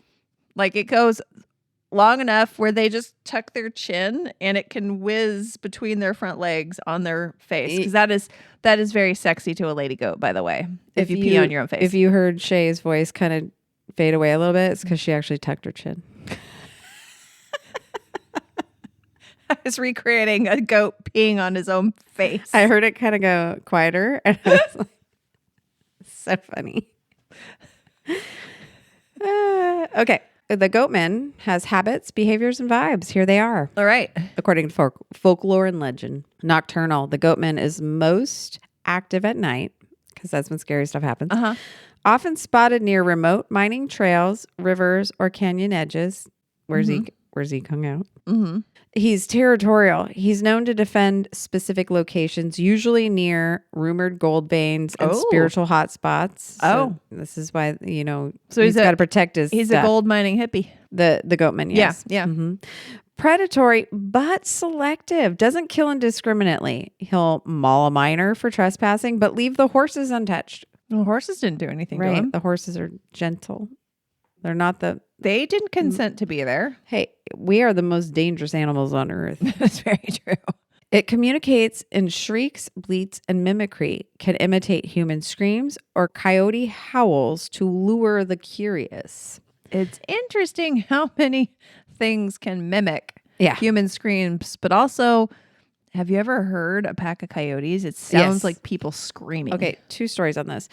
[SPEAKER 1] Like it goes long enough where they just tuck their chin and it can whiz between their front legs on their face. Because that is very sexy to a lady goat, by the way. If you pee on your own face.
[SPEAKER 2] If you heard Shea's voice kind of fade away a little bit, it's because she actually tucked her chin.
[SPEAKER 1] I was recreating a goat peeing on his own face.
[SPEAKER 2] I heard it kind of go quieter. And I was like, So funny. Okay. The goatman has habits, behaviors, and vibes. Here they are.
[SPEAKER 1] All right.
[SPEAKER 2] According to folklore and legend, nocturnal. The goatman is most active at night because that's when scary stuff happens.
[SPEAKER 1] Uh-huh.
[SPEAKER 2] Often spotted near remote mining trails, rivers, or canyon edges where Zeke hung out.
[SPEAKER 1] Mm-hmm.
[SPEAKER 2] He's territorial. He's known to defend specific locations, usually near rumored gold veins and spiritual hotspots. So this is why, so he's got to protect his
[SPEAKER 1] He's
[SPEAKER 2] stuff.
[SPEAKER 1] a gold mining hippie.
[SPEAKER 2] The goatman, yes.
[SPEAKER 1] Yeah.
[SPEAKER 2] Mm-hmm. Predatory, but selective. Doesn't kill indiscriminately. He'll maul a miner for trespassing, but leave the horses untouched.
[SPEAKER 1] Well, horses didn't do anything to
[SPEAKER 2] Right.
[SPEAKER 1] him.
[SPEAKER 2] The horses are gentle. They're not the...
[SPEAKER 1] They didn't consent to be there.
[SPEAKER 2] Hey, we are the most dangerous animals on earth.
[SPEAKER 1] That's very true.
[SPEAKER 2] It communicates in shrieks, bleats, and mimicry, can imitate human screams or coyote howls to lure the curious.
[SPEAKER 1] It's interesting how many things can mimic
[SPEAKER 2] Yeah.
[SPEAKER 1] human screams, but also, have you ever heard a pack of coyotes? It sounds
[SPEAKER 2] Yes.
[SPEAKER 1] like people screaming.
[SPEAKER 2] Okay, 2 stories on this.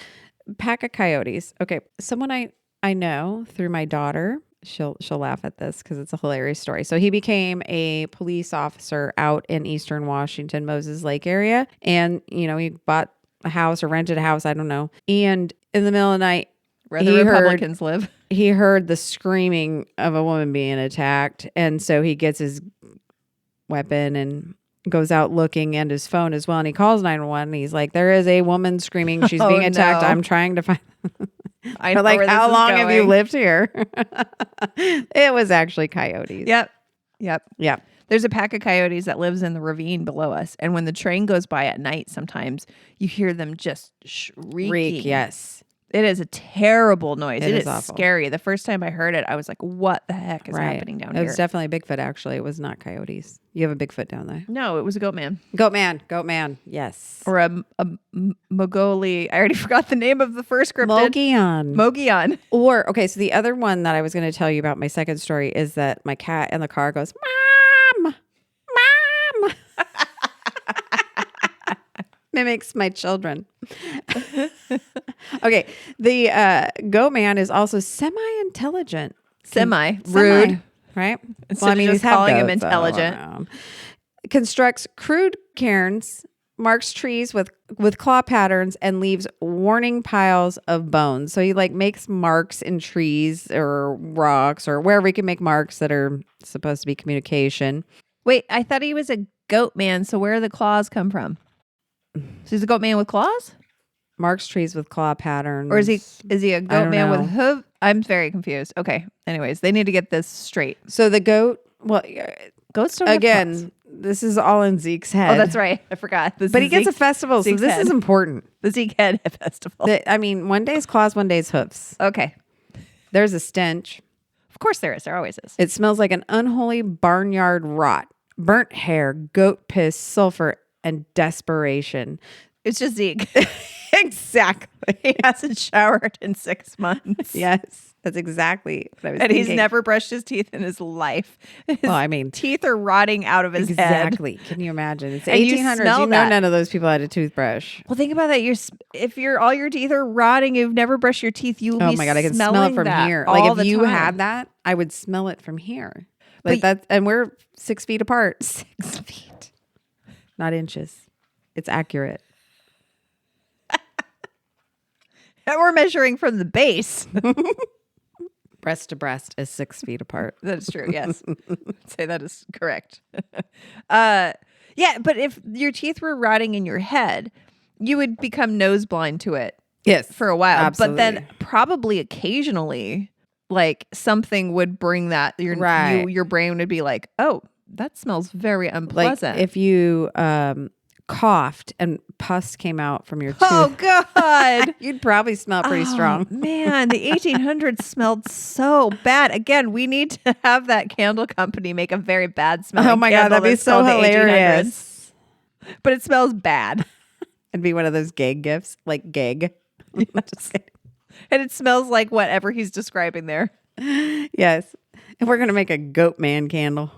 [SPEAKER 2] Pack of coyotes. Okay, someone I know through my daughter. She'll laugh at this because it's a hilarious story. So he became a police officer out in Eastern Washington, Moses Lake area. And, he bought a house or rented a house. I don't know. And in the middle of the night,
[SPEAKER 1] Where the Republicans live.
[SPEAKER 2] He heard the screaming of a woman being attacked. And so he gets his weapon and goes out looking, and his phone as well. And he calls 911. And he's like, there is a woman screaming. She's being attacked.
[SPEAKER 1] No.
[SPEAKER 2] I'm trying to find...
[SPEAKER 1] I know
[SPEAKER 2] like,
[SPEAKER 1] where this
[SPEAKER 2] how
[SPEAKER 1] is
[SPEAKER 2] long
[SPEAKER 1] going.
[SPEAKER 2] have you lived here? It was actually coyotes.
[SPEAKER 1] Yep. There's a pack of coyotes that lives in the ravine below us. And when the train goes by at night, sometimes you hear them just shrieking.
[SPEAKER 2] Yes.
[SPEAKER 1] It is a terrible noise. It is
[SPEAKER 2] awful.
[SPEAKER 1] Scary. The first time I heard it, I was like, what the heck is happening down
[SPEAKER 2] It
[SPEAKER 1] here?
[SPEAKER 2] was definitely Bigfoot, actually. It was not coyotes. You have a Bigfoot down there.
[SPEAKER 1] No, it was a goatman.
[SPEAKER 2] Goatman. Yes.
[SPEAKER 1] Or a Mogollon. I already forgot the name of the first cryptid. Mogollon.
[SPEAKER 2] Or, okay, so the other one that I was going to tell you about, my second story, is that my cat in the car goes, Mom! Mimics my children. Okay, the goatman is also semi-intelligent.
[SPEAKER 1] Rude.
[SPEAKER 2] Right?
[SPEAKER 1] Instead of just calling him intelligent.
[SPEAKER 2] Constructs crude cairns, marks trees with claw patterns, and leaves warning piles of bones. So he makes marks in trees or rocks or wherever he can make marks that are supposed to be communication.
[SPEAKER 1] Wait, I thought he was a goat man. So where do the claws come from? So he's a goat man with claws?
[SPEAKER 2] Marks trees with claw patterns.
[SPEAKER 1] Or is he a goat man
[SPEAKER 2] know.
[SPEAKER 1] with hoof? I'm very confused. Okay. Anyways, they need to get this straight.
[SPEAKER 2] So the goat,
[SPEAKER 1] Goats don't have claws.
[SPEAKER 2] again, this is all in Zeke's head.
[SPEAKER 1] Oh, that's right. I forgot.
[SPEAKER 2] But he gets a festival, so
[SPEAKER 1] Zeke's
[SPEAKER 2] this
[SPEAKER 1] head.
[SPEAKER 2] is important.
[SPEAKER 1] The Zeke Head Festival.
[SPEAKER 2] One day's claws, one day's hoofs.
[SPEAKER 1] Okay.
[SPEAKER 2] There's a stench.
[SPEAKER 1] Of course there is. There always is.
[SPEAKER 2] It smells like an unholy barnyard rot, burnt hair, goat piss, sulfur, and desperation.
[SPEAKER 1] It's just Zeke.
[SPEAKER 2] Exactly.
[SPEAKER 1] He hasn't showered in 6 months.
[SPEAKER 2] Yes, that's exactly what I was
[SPEAKER 1] And
[SPEAKER 2] thinking.
[SPEAKER 1] he's never brushed his teeth in his life. His
[SPEAKER 2] Well,
[SPEAKER 1] teeth are rotting out of his head.
[SPEAKER 2] exactly. Can you imagine? It's
[SPEAKER 1] And you
[SPEAKER 2] 1800s.
[SPEAKER 1] smell
[SPEAKER 2] You know
[SPEAKER 1] that.
[SPEAKER 2] none of those people had a toothbrush.
[SPEAKER 1] Well, think about that. If all your teeth are rotting, you've never brushed your teeth, you will
[SPEAKER 2] Oh
[SPEAKER 1] be
[SPEAKER 2] my God, I can smell
[SPEAKER 1] smelling
[SPEAKER 2] it from
[SPEAKER 1] that
[SPEAKER 2] here.
[SPEAKER 1] all
[SPEAKER 2] If
[SPEAKER 1] the
[SPEAKER 2] you
[SPEAKER 1] time.
[SPEAKER 2] had that, I would smell it from here.
[SPEAKER 1] But-
[SPEAKER 2] And we're 6 feet apart.
[SPEAKER 1] 6 feet.
[SPEAKER 2] Not inches. It's accurate.
[SPEAKER 1] And we're measuring from the base.
[SPEAKER 2] Breast to breast is 6 feet apart.
[SPEAKER 1] That's true. Yes. Say that is correct. Yeah, but if your teeth were rotting in your head, you would become nose blind to it
[SPEAKER 2] Yes.
[SPEAKER 1] for a while.
[SPEAKER 2] Absolutely.
[SPEAKER 1] But then probably occasionally, something would bring that.
[SPEAKER 2] Right.
[SPEAKER 1] Your brain would be like, oh, that smells very unpleasant.
[SPEAKER 2] If you coughed and pus came out from your tooth.
[SPEAKER 1] Oh, God.
[SPEAKER 2] You'd probably smell pretty strong.
[SPEAKER 1] Man, the 1800s smelled so bad. Again, we need to have that candle company make a very bad smelling
[SPEAKER 2] Oh my God,
[SPEAKER 1] candle
[SPEAKER 2] that'd be
[SPEAKER 1] that's
[SPEAKER 2] so
[SPEAKER 1] called the 1800s.
[SPEAKER 2] hilarious.
[SPEAKER 1] But it smells bad.
[SPEAKER 2] It'd be one of those gag gifts, like gag.
[SPEAKER 1] Yes. And it smells like whatever he's describing there.
[SPEAKER 2] Yes. And we're going to make a goat man candle.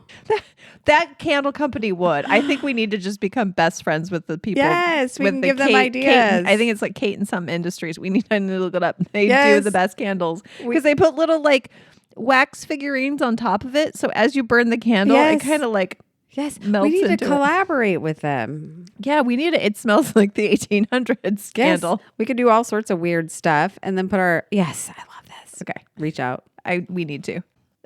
[SPEAKER 1] That candle company would. I think we need to just become best friends with the people.
[SPEAKER 2] Yes, we
[SPEAKER 1] with
[SPEAKER 2] can
[SPEAKER 1] the
[SPEAKER 2] give them
[SPEAKER 1] Kate-
[SPEAKER 2] ideas.
[SPEAKER 1] I think it's like Kate and some industries. We need to look it up. They do
[SPEAKER 2] Yes.
[SPEAKER 1] the best candles because they put little like wax figurines on top of it. So as you burn the candle, it
[SPEAKER 2] Yes.
[SPEAKER 1] kind of like
[SPEAKER 2] Yes,
[SPEAKER 1] melts
[SPEAKER 2] we need to
[SPEAKER 1] into it.
[SPEAKER 2] collaborate with them.
[SPEAKER 1] Yeah, we need it. It smells like the 1800s candle.
[SPEAKER 2] Yes, we could do all sorts of weird stuff and then put our. Yes, I love this.
[SPEAKER 1] Okay,
[SPEAKER 2] Reach out.
[SPEAKER 1] we need to.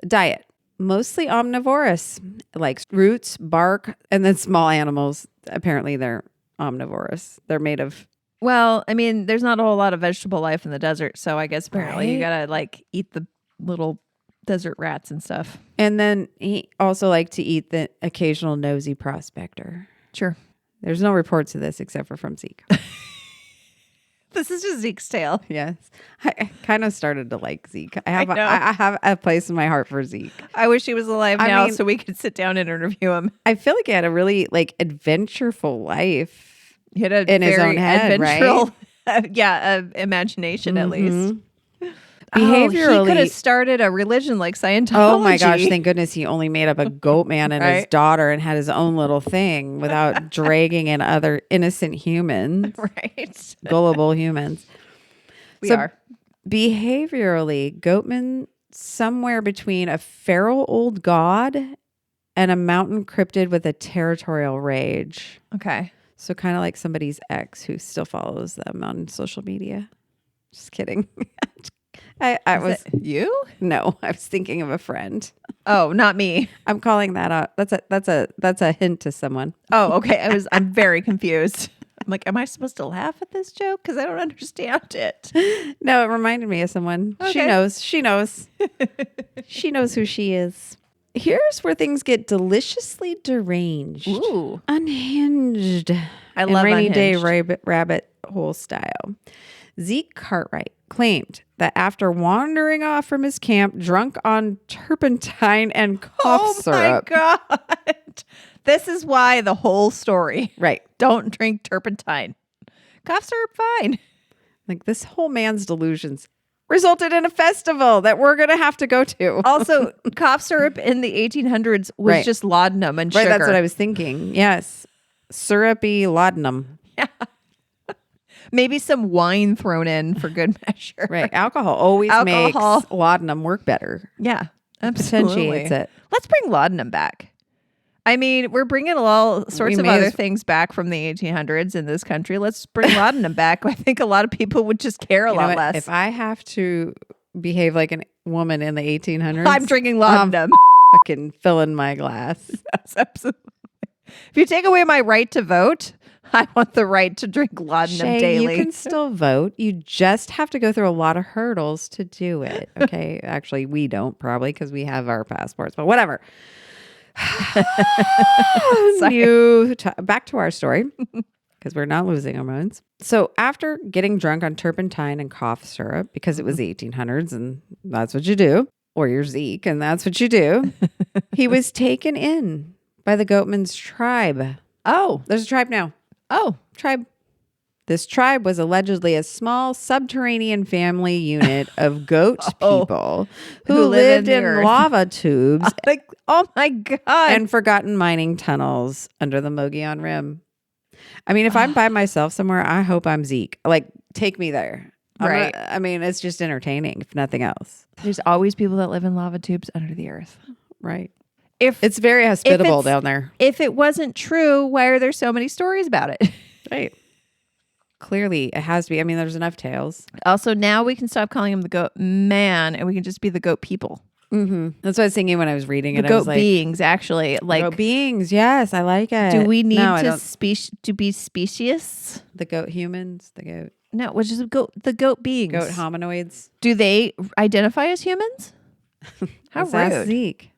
[SPEAKER 2] Diet. Mostly omnivorous, like roots, bark, and then small animals. Apparently, they're omnivorous. They're made of.
[SPEAKER 1] Well, I mean, there's not a whole lot of vegetable life in the desert, so I guess apparently you
[SPEAKER 2] Right.
[SPEAKER 1] gotta like eat the little desert rats and stuff.
[SPEAKER 2] And then he also liked to eat the occasional nosy prospector.
[SPEAKER 1] Sure.
[SPEAKER 2] There's no reports of this except for from Zeke.
[SPEAKER 1] This is just Zeke's tale.
[SPEAKER 2] Yes, I kind of started to like Zeke. I
[SPEAKER 1] know.
[SPEAKER 2] have a place in my heart for Zeke.
[SPEAKER 1] I wish he was alive
[SPEAKER 2] I
[SPEAKER 1] now
[SPEAKER 2] mean-
[SPEAKER 1] so we could sit down and interview him.
[SPEAKER 2] I feel like he had a really like adventureful life.
[SPEAKER 1] He had a
[SPEAKER 2] In his
[SPEAKER 1] very
[SPEAKER 2] own head,
[SPEAKER 1] adventural, imagination at least.
[SPEAKER 2] Behaviorally,
[SPEAKER 1] he could have started a religion like Scientology.
[SPEAKER 2] oh my gosh, thank goodness he only made up a Goatman and his
[SPEAKER 1] Right.
[SPEAKER 2] daughter and had his own little thing without dragging in other innocent humans,
[SPEAKER 1] Right.
[SPEAKER 2] gullible humans.
[SPEAKER 1] We
[SPEAKER 2] So-
[SPEAKER 1] are.
[SPEAKER 2] Behaviorally, Goatman somewhere between a feral old god and a mountain cryptid with a territorial rage.
[SPEAKER 1] Okay.
[SPEAKER 2] So kind of like somebody's ex who still follows them on social media. Just kidding. I was
[SPEAKER 1] You?
[SPEAKER 2] no, I was thinking of a friend.
[SPEAKER 1] Oh, not me.
[SPEAKER 2] I'm calling that out. That's a hint to someone.
[SPEAKER 1] Oh, okay. I'm very confused. I'm like, am I supposed to laugh at this joke? Because I don't understand it.
[SPEAKER 2] No, it reminded me of someone. She
[SPEAKER 1] Okay.
[SPEAKER 2] knows. She knows. She knows who she is. Here's where things get deliciously deranged.
[SPEAKER 1] Ooh.
[SPEAKER 2] Unhinged.
[SPEAKER 1] I
[SPEAKER 2] in
[SPEAKER 1] love
[SPEAKER 2] rainy day
[SPEAKER 1] Unhinged.
[SPEAKER 2] rabbit hole style. Zeke Cartwright claimed that after wandering off from his camp drunk on turpentine and cough syrup.
[SPEAKER 1] Oh my God. This is why the whole story.
[SPEAKER 2] Right.
[SPEAKER 1] Don't drink turpentine. Cough syrup, fine.
[SPEAKER 2] Like this whole man's delusions resulted in a festival that we're going to have to go to.
[SPEAKER 1] Also, cough syrup in the 1800s was
[SPEAKER 2] Right.
[SPEAKER 1] just laudanum and
[SPEAKER 2] Right,
[SPEAKER 1] sugar.
[SPEAKER 2] that's what I was thinking. Yes. Syrupy laudanum.
[SPEAKER 1] Maybe some wine thrown in for good measure.
[SPEAKER 2] Right. Alcohol always
[SPEAKER 1] Alcohol.
[SPEAKER 2] makes laudanum work better.
[SPEAKER 1] Yeah, absolutely.
[SPEAKER 2] Potentiates it.
[SPEAKER 1] Let's bring laudanum back. I mean, we're bringing all sorts
[SPEAKER 2] We
[SPEAKER 1] of
[SPEAKER 2] may
[SPEAKER 1] other
[SPEAKER 2] as-
[SPEAKER 1] things back from the 1800s in this country. Let's bring laudanum back. I think a lot of people would just care a
[SPEAKER 2] You know
[SPEAKER 1] lot
[SPEAKER 2] what?
[SPEAKER 1] less.
[SPEAKER 2] If I have to behave like a woman in the 1800s,
[SPEAKER 1] I'm drinking laudanum.
[SPEAKER 2] fucking filling my glass.
[SPEAKER 1] Yes, absolutely. If you take away my right to vote, I want the right to drink laudanum
[SPEAKER 2] Shay,
[SPEAKER 1] daily.
[SPEAKER 2] you can still vote. You just have to go through a lot of hurdles to do it. Okay. Actually, we don't probably because we have our passports, but whatever. Back to our story because we're not losing our minds. So after getting drunk on turpentine and cough syrup, because it was the 1800s and that's what you do, or you're Zeke and that's what you do, he was taken in by the Goatman's tribe.
[SPEAKER 1] Oh,
[SPEAKER 2] There's a tribe now. Tribe. This tribe was allegedly a small subterranean family unit of goat people who lived
[SPEAKER 1] in the
[SPEAKER 2] in
[SPEAKER 1] earth.
[SPEAKER 2] lava tubes
[SPEAKER 1] like, oh my God.
[SPEAKER 2] and forgotten mining tunnels under the Mogollon Rim. I mean, if I'm by myself somewhere, I hope I'm Zeke. Like, take me there.
[SPEAKER 1] Right.
[SPEAKER 2] I mean, it's just entertaining, if nothing else.
[SPEAKER 1] There's always people that live in lava tubes under the earth.
[SPEAKER 2] Right.
[SPEAKER 1] If
[SPEAKER 2] It's very hospitable
[SPEAKER 1] it's-
[SPEAKER 2] down there.
[SPEAKER 1] if it wasn't true, why are there so many stories about it?
[SPEAKER 2] Right. Clearly, it has to be. I mean, there's enough tales.
[SPEAKER 1] Also, now we can stop calling him the goat man and we can just be the goat people.
[SPEAKER 2] Mm-hmm. That's what I was thinking when I was reading
[SPEAKER 1] The
[SPEAKER 2] it. I
[SPEAKER 1] goat
[SPEAKER 2] was like,
[SPEAKER 1] beings, actually. Like,
[SPEAKER 2] goat beings. Yes, I like it.
[SPEAKER 1] do we need
[SPEAKER 2] No, I
[SPEAKER 1] to
[SPEAKER 2] don't.
[SPEAKER 1] to be specious?
[SPEAKER 2] The goat humans, the goat
[SPEAKER 1] No, which is the goat beings.
[SPEAKER 2] goat hominoids.
[SPEAKER 1] Do they identify as humans? How
[SPEAKER 2] Let's ask
[SPEAKER 1] rude.
[SPEAKER 2] Zeke.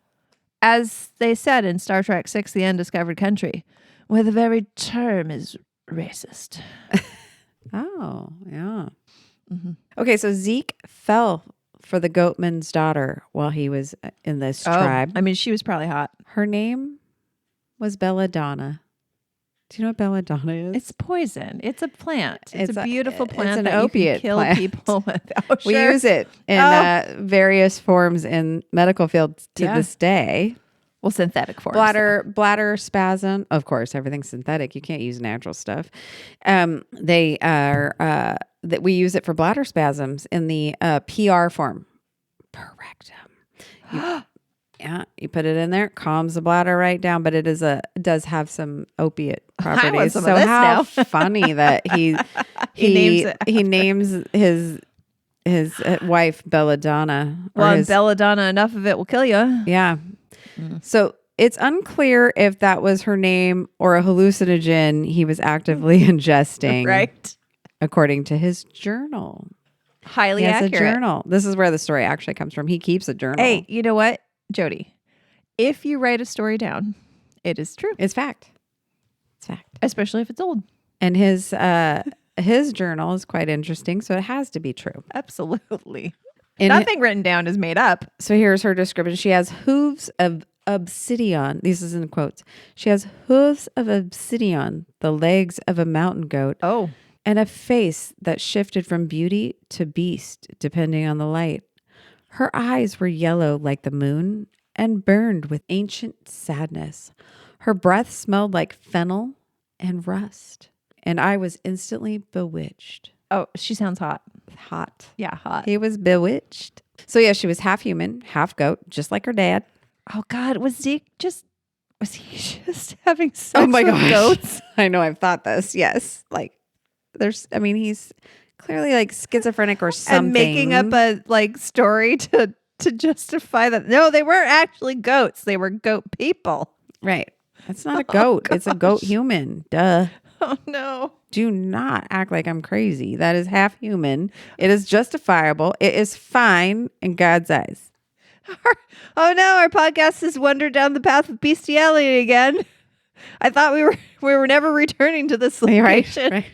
[SPEAKER 1] As they said in Star Trek 6, The Undiscovered Country, where the very term is racist.
[SPEAKER 2] Oh, yeah.
[SPEAKER 1] Mm-hmm.
[SPEAKER 2] Okay, so Zeke fell for the goatman's daughter while he was in this tribe.
[SPEAKER 1] I mean, she was probably hot.
[SPEAKER 2] Her name was Belladonna. Do you know what belladonna is?
[SPEAKER 1] It's poison. It's a plant. It's
[SPEAKER 2] It's
[SPEAKER 1] a
[SPEAKER 2] a-
[SPEAKER 1] beautiful
[SPEAKER 2] it's
[SPEAKER 1] plant
[SPEAKER 2] an
[SPEAKER 1] that
[SPEAKER 2] opiate
[SPEAKER 1] you can kill
[SPEAKER 2] plant.
[SPEAKER 1] people with. Oh,
[SPEAKER 2] We
[SPEAKER 1] sure.
[SPEAKER 2] use it in
[SPEAKER 1] Oh.
[SPEAKER 2] various forms in medical fields to
[SPEAKER 1] Yeah.
[SPEAKER 2] this day.
[SPEAKER 1] Well, synthetic forms.
[SPEAKER 2] Bladder spasm. Of course, everything's synthetic. You can't use natural stuff. They are that we use it for bladder spasms in the PR form. Per rectum. You put it in there, calms the bladder right down, but it does have some opiate properties.
[SPEAKER 1] So
[SPEAKER 2] how funny that he names his wife Belladonna.
[SPEAKER 1] Well, Belladonna, enough of it will kill you.
[SPEAKER 2] Yeah. So it's unclear if that was her name or a hallucinogen he was actively ingesting.
[SPEAKER 1] Right.
[SPEAKER 2] According to his journal.
[SPEAKER 1] Highly accurate.
[SPEAKER 2] A journal. This is where the story actually comes from. He keeps a journal.
[SPEAKER 1] Hey, you know what, Jody? If you write a story down, it is true.
[SPEAKER 2] It's fact. It's fact.
[SPEAKER 1] Especially if it's old.
[SPEAKER 2] And his journal is quite interesting, so it has to be true.
[SPEAKER 1] Absolutely. Nothing written down is made up.
[SPEAKER 2] So here's her description. She has hooves of obsidian. This is in quotes. She has hooves of obsidian, the legs of a mountain goat.
[SPEAKER 1] Oh.
[SPEAKER 2] And a face that shifted from beauty to beast, depending on the light. Her eyes were yellow like the moon and burned with ancient sadness. Her breath smelled like fennel and rust. And I was instantly bewitched.
[SPEAKER 1] Oh, she sounds hot.
[SPEAKER 2] Hot.
[SPEAKER 1] Yeah, hot.
[SPEAKER 2] He was bewitched. So yeah, she was half human, half goat, just like her dad.
[SPEAKER 1] Oh God, was he just having sex with goats?
[SPEAKER 2] I know, I've thought this. Yes. He's clearly like schizophrenic or something.
[SPEAKER 1] And making up a story to justify that. No, they weren't actually goats. They were goat people.
[SPEAKER 2] Right. That's not a goat. It's a goat human. Duh.
[SPEAKER 1] Oh no.
[SPEAKER 2] Do not act like I'm crazy. That is half human. It is justifiable. It is fine in God's eyes.
[SPEAKER 1] Oh no, our podcast has wandered down the path of bestiality again. I thought we were never returning to this location.
[SPEAKER 2] Right.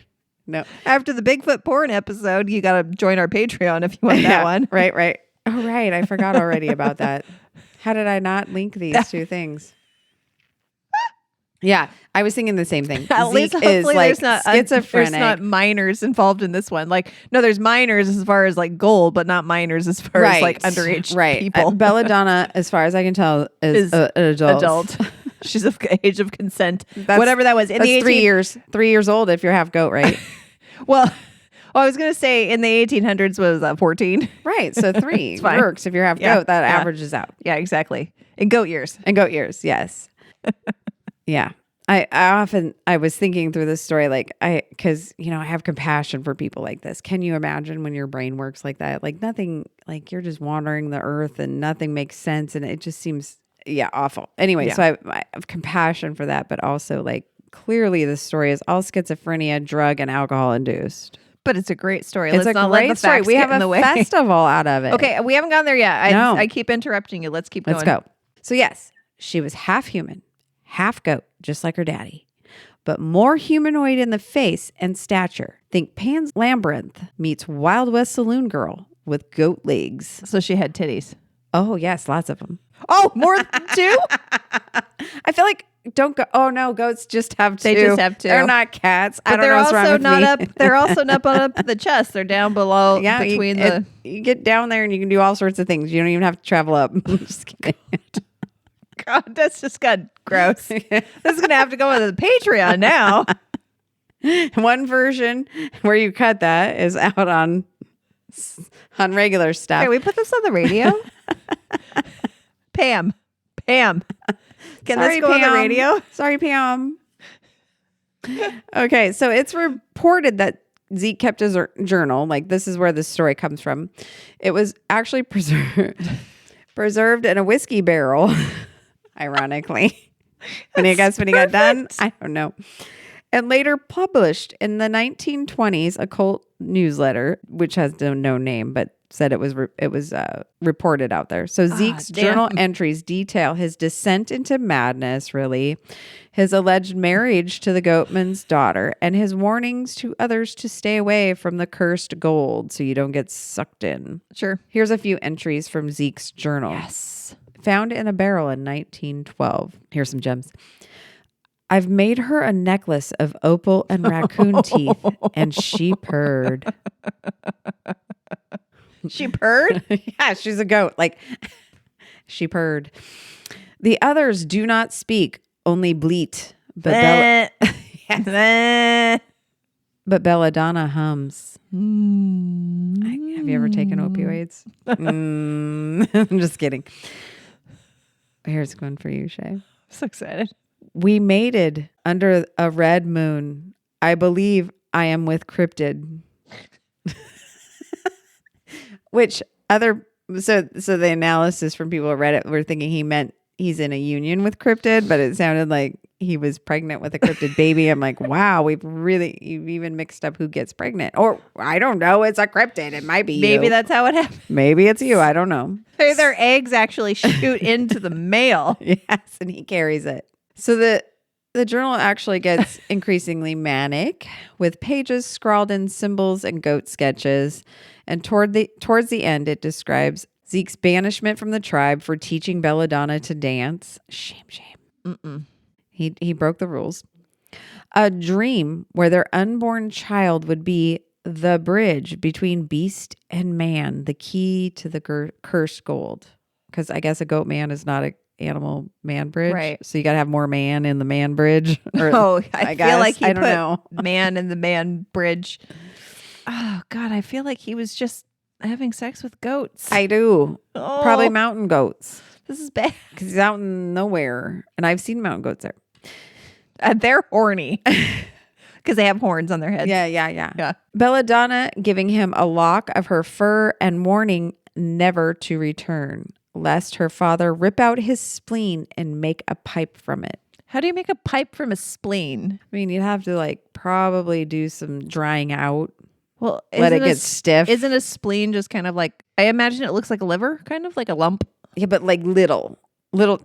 [SPEAKER 2] No.
[SPEAKER 1] After the Bigfoot porn episode, you got to join our Patreon if you want that one.
[SPEAKER 2] Right. Oh, right. I forgot already about that. How did I not link these two things? Yeah, I was thinking the same thing.
[SPEAKER 1] At least hopefully there's not
[SPEAKER 2] schizophrenic.
[SPEAKER 1] There's not minors involved in this one. No, there's minors as far as gold, but not minors as far as underage people.
[SPEAKER 2] Belladonna, as far as I can tell, is an adult.
[SPEAKER 1] She's of age of consent. Whatever that was.
[SPEAKER 2] That's 3 years. 3 years old if you're half goat, right?
[SPEAKER 1] Well, I was going to say in the 1800s was 14.
[SPEAKER 2] Right. So 3 works if you're half goat. That averages out.
[SPEAKER 1] Yeah, exactly. In goat years.
[SPEAKER 2] Yes. Yeah. I was thinking through this story, because I have compassion for people like this. Can you imagine when your brain works like that? Nothing, you're just wandering the earth and nothing makes sense. And it just seems, awful. Anyway, so I have compassion for that, but also clearly the story is all schizophrenia, drug and alcohol induced.
[SPEAKER 1] But it's a great story.
[SPEAKER 2] It's a great story. We have a festival out of it.
[SPEAKER 1] Okay, we haven't gone there yet. I keep interrupting you. Let's keep going.
[SPEAKER 2] Let's go. So yes, she was half human, half goat, just like her daddy, but more humanoid in the face and stature. Think Pan's Labyrinth meets Wild West Saloon Girl with goat legs.
[SPEAKER 1] So she had titties.
[SPEAKER 2] Oh yes, lots of them.
[SPEAKER 1] Oh, more than 2?
[SPEAKER 2] I feel like goats just have 2.
[SPEAKER 1] They just have 2.
[SPEAKER 2] They're not cats.
[SPEAKER 1] But they're also not up. They're also not up the chest. They're down below.
[SPEAKER 2] Yeah, you get down there and you can do all sorts of things. You don't even have to travel up. I'm just kidding.
[SPEAKER 1] God, that's just got gross. This is gonna have to go with the Patreon now.
[SPEAKER 2] One version where you cut that is out on regular stuff.
[SPEAKER 1] Can we put this on the radio? Pam. Can this go on the radio?
[SPEAKER 2] Sorry, Pam. Okay, so it's reported that Zeke kept his journal. This is where this story comes from. It was actually preserved in a whiskey barrel. Ironically, when he got done, I don't know. And later published in the 1920s occult newsletter, which has no name, but said it was reported out there. So Zeke's journal entries detail his descent into madness, really, his alleged marriage to the goatman's daughter, and his warnings to others to stay away from the cursed gold so you don't get sucked in.
[SPEAKER 1] Sure.
[SPEAKER 2] Here's a few entries from Zeke's journal.
[SPEAKER 1] Yes.
[SPEAKER 2] Found in a barrel in 1912. Here's some gems. I've made her a necklace of opal and raccoon teeth, and she purred.
[SPEAKER 1] She purred?
[SPEAKER 2] Yeah, she's a goat. She purred. The others do not speak, only bleat. But Belladonna hums. Have you ever taken opioids? I'm just kidding. Here's one for you, Shay.
[SPEAKER 1] I'm so excited.
[SPEAKER 2] We mated under a red moon. I believe I am with Cryptid. Which so the analysis from people at Reddit were thinking he meant he's in a union with Cryptid, but it sounded like he was pregnant with a cryptid baby. I'm like, wow, you've even mixed up who gets pregnant. Or I don't know, it's a cryptid. It might be you.
[SPEAKER 1] Maybe that's how it happened.
[SPEAKER 2] Maybe it's you. I don't know.
[SPEAKER 1] Their eggs actually shoot into the male.
[SPEAKER 2] Yes, and he carries it. So the journal actually gets increasingly manic, with pages scrawled in symbols and goat sketches. And towards the end, it describes Zeke's banishment from the tribe for teaching Belladonna to dance. Shame.
[SPEAKER 1] Mm-mm.
[SPEAKER 2] He broke the rules. A dream where their unborn child would be the bridge between beast and man, the key to the cursed gold. Because I guess a goat man is not an animal man bridge.
[SPEAKER 1] Right.
[SPEAKER 2] So you got to have more man in the man bridge. Or,
[SPEAKER 1] I feel like he put man in the man bridge. Oh, God, I feel like he was just having sex with goats.
[SPEAKER 2] I do. Probably mountain goats.
[SPEAKER 1] This is bad.
[SPEAKER 2] Because he's out in nowhere. And I've seen mountain goats there.
[SPEAKER 1] They're horny. Because they have horns on their heads.
[SPEAKER 2] Yeah. Belladonna giving him a lock of her fur and warning never to return, lest her father rip out his spleen and make a pipe from it.
[SPEAKER 1] How do you make a pipe from a spleen?
[SPEAKER 2] I mean, you'd have to probably do some drying out.
[SPEAKER 1] Well,
[SPEAKER 2] let it get stiff.
[SPEAKER 1] Isn't a spleen just kind of like, I imagine it looks like a liver, kind of like a lump?
[SPEAKER 2] Yeah, but little,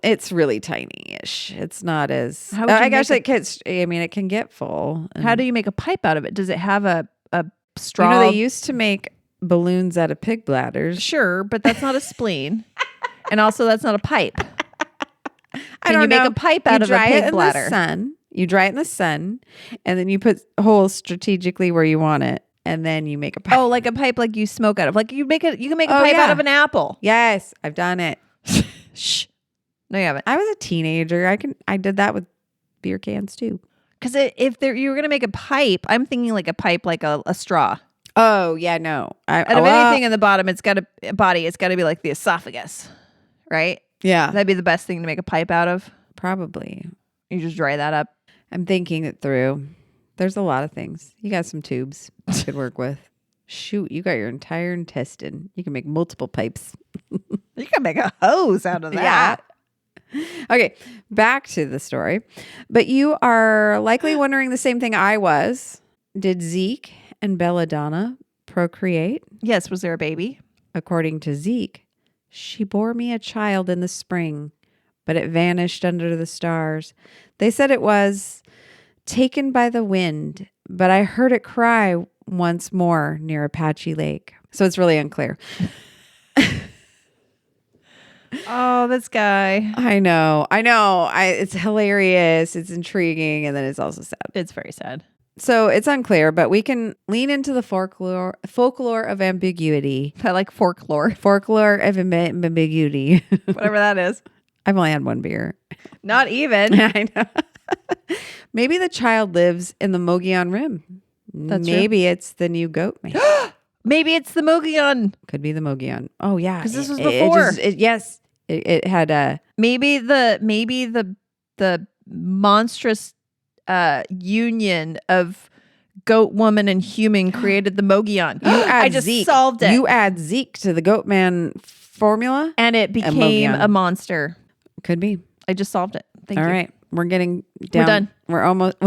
[SPEAKER 2] it's really tiny-ish. It's not as, I guess it can get full.
[SPEAKER 1] How do you make a pipe out of it? Does it have a straw?
[SPEAKER 2] They used to make balloons out of pig bladders.
[SPEAKER 1] Sure, but that's not a spleen. And also that's not a pipe.
[SPEAKER 2] I don't know.
[SPEAKER 1] Make a pipe out of a pig bladder?
[SPEAKER 2] You dry it in the sun, and then you put holes strategically where you want it. And then you make a pipe.
[SPEAKER 1] Oh, like a pipe like you smoke out of. Like you can make a pipe out of an apple.
[SPEAKER 2] Yes, I've done it.
[SPEAKER 1] Shh. No, you haven't.
[SPEAKER 2] I was a teenager. I did that with beer cans too.
[SPEAKER 1] Because if you were going to make a pipe, I'm thinking like a pipe like a straw.
[SPEAKER 2] Oh, yeah, no.
[SPEAKER 1] Out of anything in the bottom, it's got to be like the esophagus, right?
[SPEAKER 2] Yeah.
[SPEAKER 1] That'd be the best thing to make a pipe out of.
[SPEAKER 2] Probably.
[SPEAKER 1] You just dry that up.
[SPEAKER 2] I'm thinking it through. There's a lot of things. You got some tubes you could work with. Shoot, you got your entire intestine. You can make multiple pipes.
[SPEAKER 1] You can make a hose out of that.
[SPEAKER 2] Yeah. Okay, back to the story. But you are likely wondering the same thing I was. Did Zeke and Belladonna procreate?
[SPEAKER 1] Yes, was there a baby?
[SPEAKER 2] According to Zeke, she bore me a child in the spring, but it vanished under the stars. They said it was taken by the wind, but I heard it cry once more near Apache Lake. So it's really unclear.
[SPEAKER 1] Oh, this guy.
[SPEAKER 2] I know. It's hilarious. It's intriguing. And then it's also sad.
[SPEAKER 1] It's very sad.
[SPEAKER 2] So it's unclear, but we can lean into the folklore of ambiguity.
[SPEAKER 1] I like folklore.
[SPEAKER 2] Folklore of ambiguity.
[SPEAKER 1] Whatever that is.
[SPEAKER 2] I've only had one beer.
[SPEAKER 1] Not even.
[SPEAKER 2] I know. Maybe the child lives in the Mogollon Rim. Maybe
[SPEAKER 1] true.
[SPEAKER 2] It's the new Goatman.
[SPEAKER 1] Maybe it's the Mogollon.
[SPEAKER 2] Could be the Mogollon. Oh yeah,
[SPEAKER 1] because this was before.
[SPEAKER 2] It had a
[SPEAKER 1] maybe the monstrous union of goat woman and human created the Mogollon. I just solved it.
[SPEAKER 2] You add Zeke to the Goatman formula,
[SPEAKER 1] and it became a monster.
[SPEAKER 2] Could be.
[SPEAKER 1] I just solved it. Thank you.
[SPEAKER 2] All right. We're getting down.
[SPEAKER 1] We're done.
[SPEAKER 2] We're almost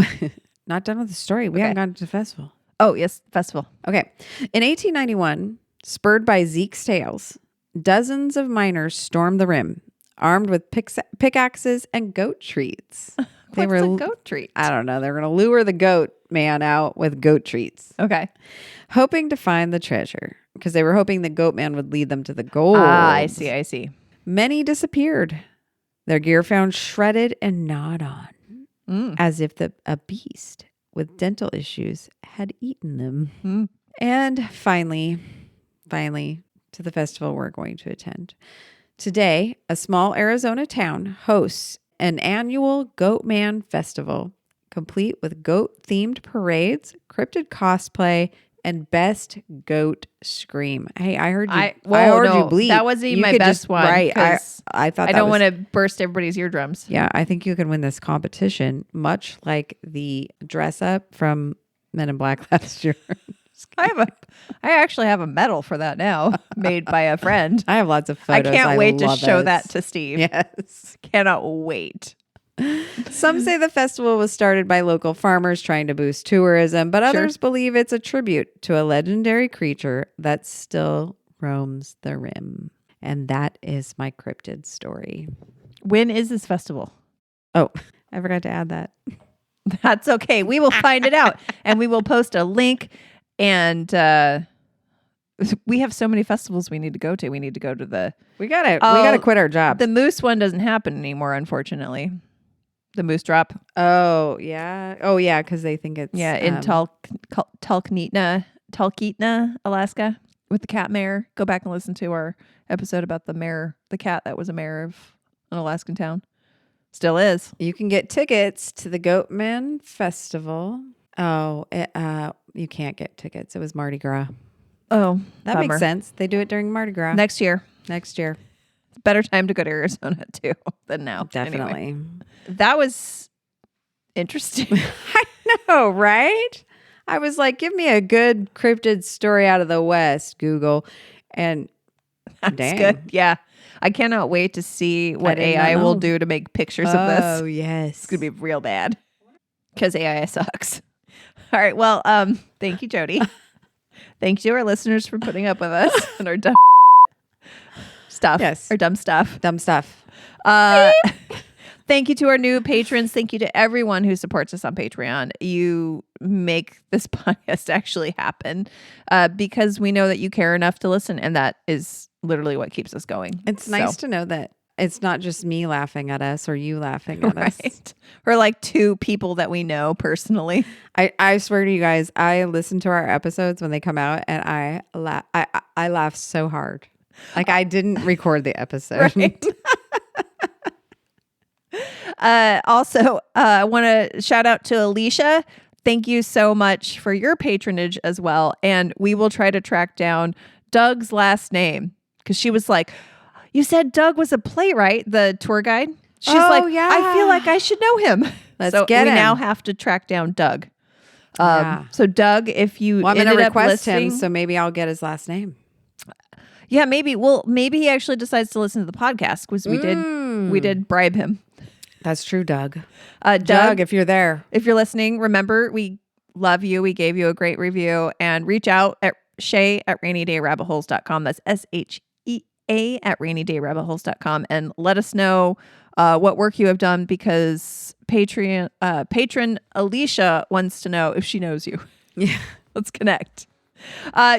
[SPEAKER 2] not done with the story. We haven't gone to the festival.
[SPEAKER 1] Oh, yes. Festival.
[SPEAKER 2] Okay. In 1891, spurred by Zeke's tales, dozens of miners stormed the rim, armed with pickaxes and goat treats.
[SPEAKER 1] What's a goat treat?
[SPEAKER 2] I don't know. They were going to lure the goat man out with goat treats.
[SPEAKER 1] Okay.
[SPEAKER 2] Hoping to find the treasure, because they were hoping the goat man would lead them to the gold.
[SPEAKER 1] Ah, I see.
[SPEAKER 2] Many disappeared. Their gear found shredded and gnawed on, as if a beast with dental issues had eaten them. And finally, to the festival we're going to attend. Today, a small Arizona town hosts an annual Goatman festival, complete with goat-themed parades, cryptid cosplay, and best goat scream. Hey, I heard you. I heard you bleep.
[SPEAKER 1] That wasn't even my best one.
[SPEAKER 2] Right. I thought
[SPEAKER 1] I don't want to burst everybody's eardrums.
[SPEAKER 2] Yeah, I think you can win this competition, much like the dress up from Men in Black last year.
[SPEAKER 1] I actually have a medal for that now, made by a friend.
[SPEAKER 2] I have lots of photos.
[SPEAKER 1] I can't wait to show that to Steve.
[SPEAKER 2] Yes.
[SPEAKER 1] Cannot wait.
[SPEAKER 2] Some say the festival was started by local farmers trying to boost tourism, but others believe it's a tribute to a legendary creature that still roams the rim. And that is my cryptid story.
[SPEAKER 1] When is this festival?
[SPEAKER 2] Oh, I forgot to add that.
[SPEAKER 1] That's okay. We will find it out, and we will post a link. And we have so many festivals we need to go to. We need to go to the...
[SPEAKER 2] We gotta quit our job.
[SPEAKER 1] The moose one doesn't happen anymore, unfortunately. The moose drop.
[SPEAKER 2] Oh, yeah. Oh, yeah, because they think it's...
[SPEAKER 1] Yeah, in Talkeetna, Alaska, with the cat mayor. Go back and listen to our episode about the cat that was a mayor of an Alaskan town. Still is.
[SPEAKER 2] You can get tickets to the Goatman Festival. Oh, you can't get tickets. It was Mardi Gras.
[SPEAKER 1] Oh,
[SPEAKER 2] that
[SPEAKER 1] bummer.
[SPEAKER 2] makes sense. They do it during Mardi Gras.
[SPEAKER 1] Next year.
[SPEAKER 2] Better
[SPEAKER 1] time to go to Arizona, too, than now.
[SPEAKER 2] Definitely.
[SPEAKER 1] Anyway, that was interesting.
[SPEAKER 2] I know, right? I was like, give me a good cryptid story out of the West, Google. And
[SPEAKER 1] that's
[SPEAKER 2] dang.
[SPEAKER 1] Good. Yeah. I cannot wait to see what AI will do to make pictures of this.
[SPEAKER 2] Oh, yes.
[SPEAKER 1] It's going to be real bad because AI sucks. All right. Well, thank you, Jody. Thank you to our listeners for putting up with us and our dumb stuff.
[SPEAKER 2] Yes.
[SPEAKER 1] Our dumb stuff.
[SPEAKER 2] Dumb stuff.
[SPEAKER 1] Thank you to our new patrons. Thank you to everyone who supports us on Patreon. You make this podcast actually happen because we know that you care enough to listen. And that is literally what keeps us going.
[SPEAKER 2] It's nice to know that it's not just me laughing at us or you laughing at us.
[SPEAKER 1] Or like two people that we know personally.
[SPEAKER 2] I swear to you guys, I listen to our episodes when they come out and I laugh so hard. Like I didn't record the episode.
[SPEAKER 1] Right. Also, I want to shout out to Alicia. Thank you so much for your patronage as well. And we will try to track down Doug's last name because she was like, you said Doug was a playwright, the tour guide. She's
[SPEAKER 2] yeah.
[SPEAKER 1] I feel like I should know him.
[SPEAKER 2] Let's get him.
[SPEAKER 1] We now have to track down Doug. So Doug, if you
[SPEAKER 2] I'm going to request
[SPEAKER 1] listening,
[SPEAKER 2] him, so maybe I'll get his last name.
[SPEAKER 1] Yeah, maybe. Well, maybe he actually decides to listen to the podcast because we did bribe him.
[SPEAKER 2] That's true, Doug.
[SPEAKER 1] Doug,
[SPEAKER 2] if you're there.
[SPEAKER 1] If you're listening, remember, we love you. We gave you a great review. And reach out at Shea at rainydayrabbitholes.com. That's SHEA at rainydayrabbitholes.com. And let us know what work you have done because patron Alicia wants to know if she knows you.
[SPEAKER 2] Yeah.
[SPEAKER 1] Let's connect.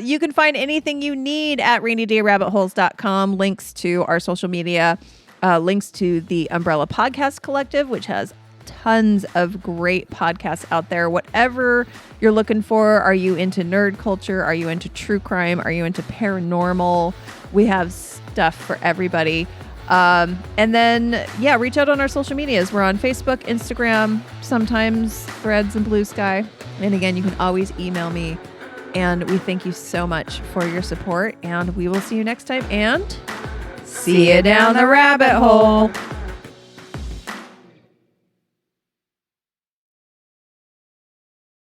[SPEAKER 1] You can find anything you need at rainydayrabbitholes.com. Links to our social media. Links to the Umbrella Podcast Collective, which has tons of great podcasts out there. Whatever you're looking for, are you into nerd culture? Are you into true crime? Are you into paranormal? We have stuff for everybody. And then, reach out on our social medias. We're on Facebook, Instagram, sometimes Threads and Blue Sky. And again, you can always email me. And we thank you so much for your support. And we will see you next time. And
[SPEAKER 2] see you down the rabbit hole.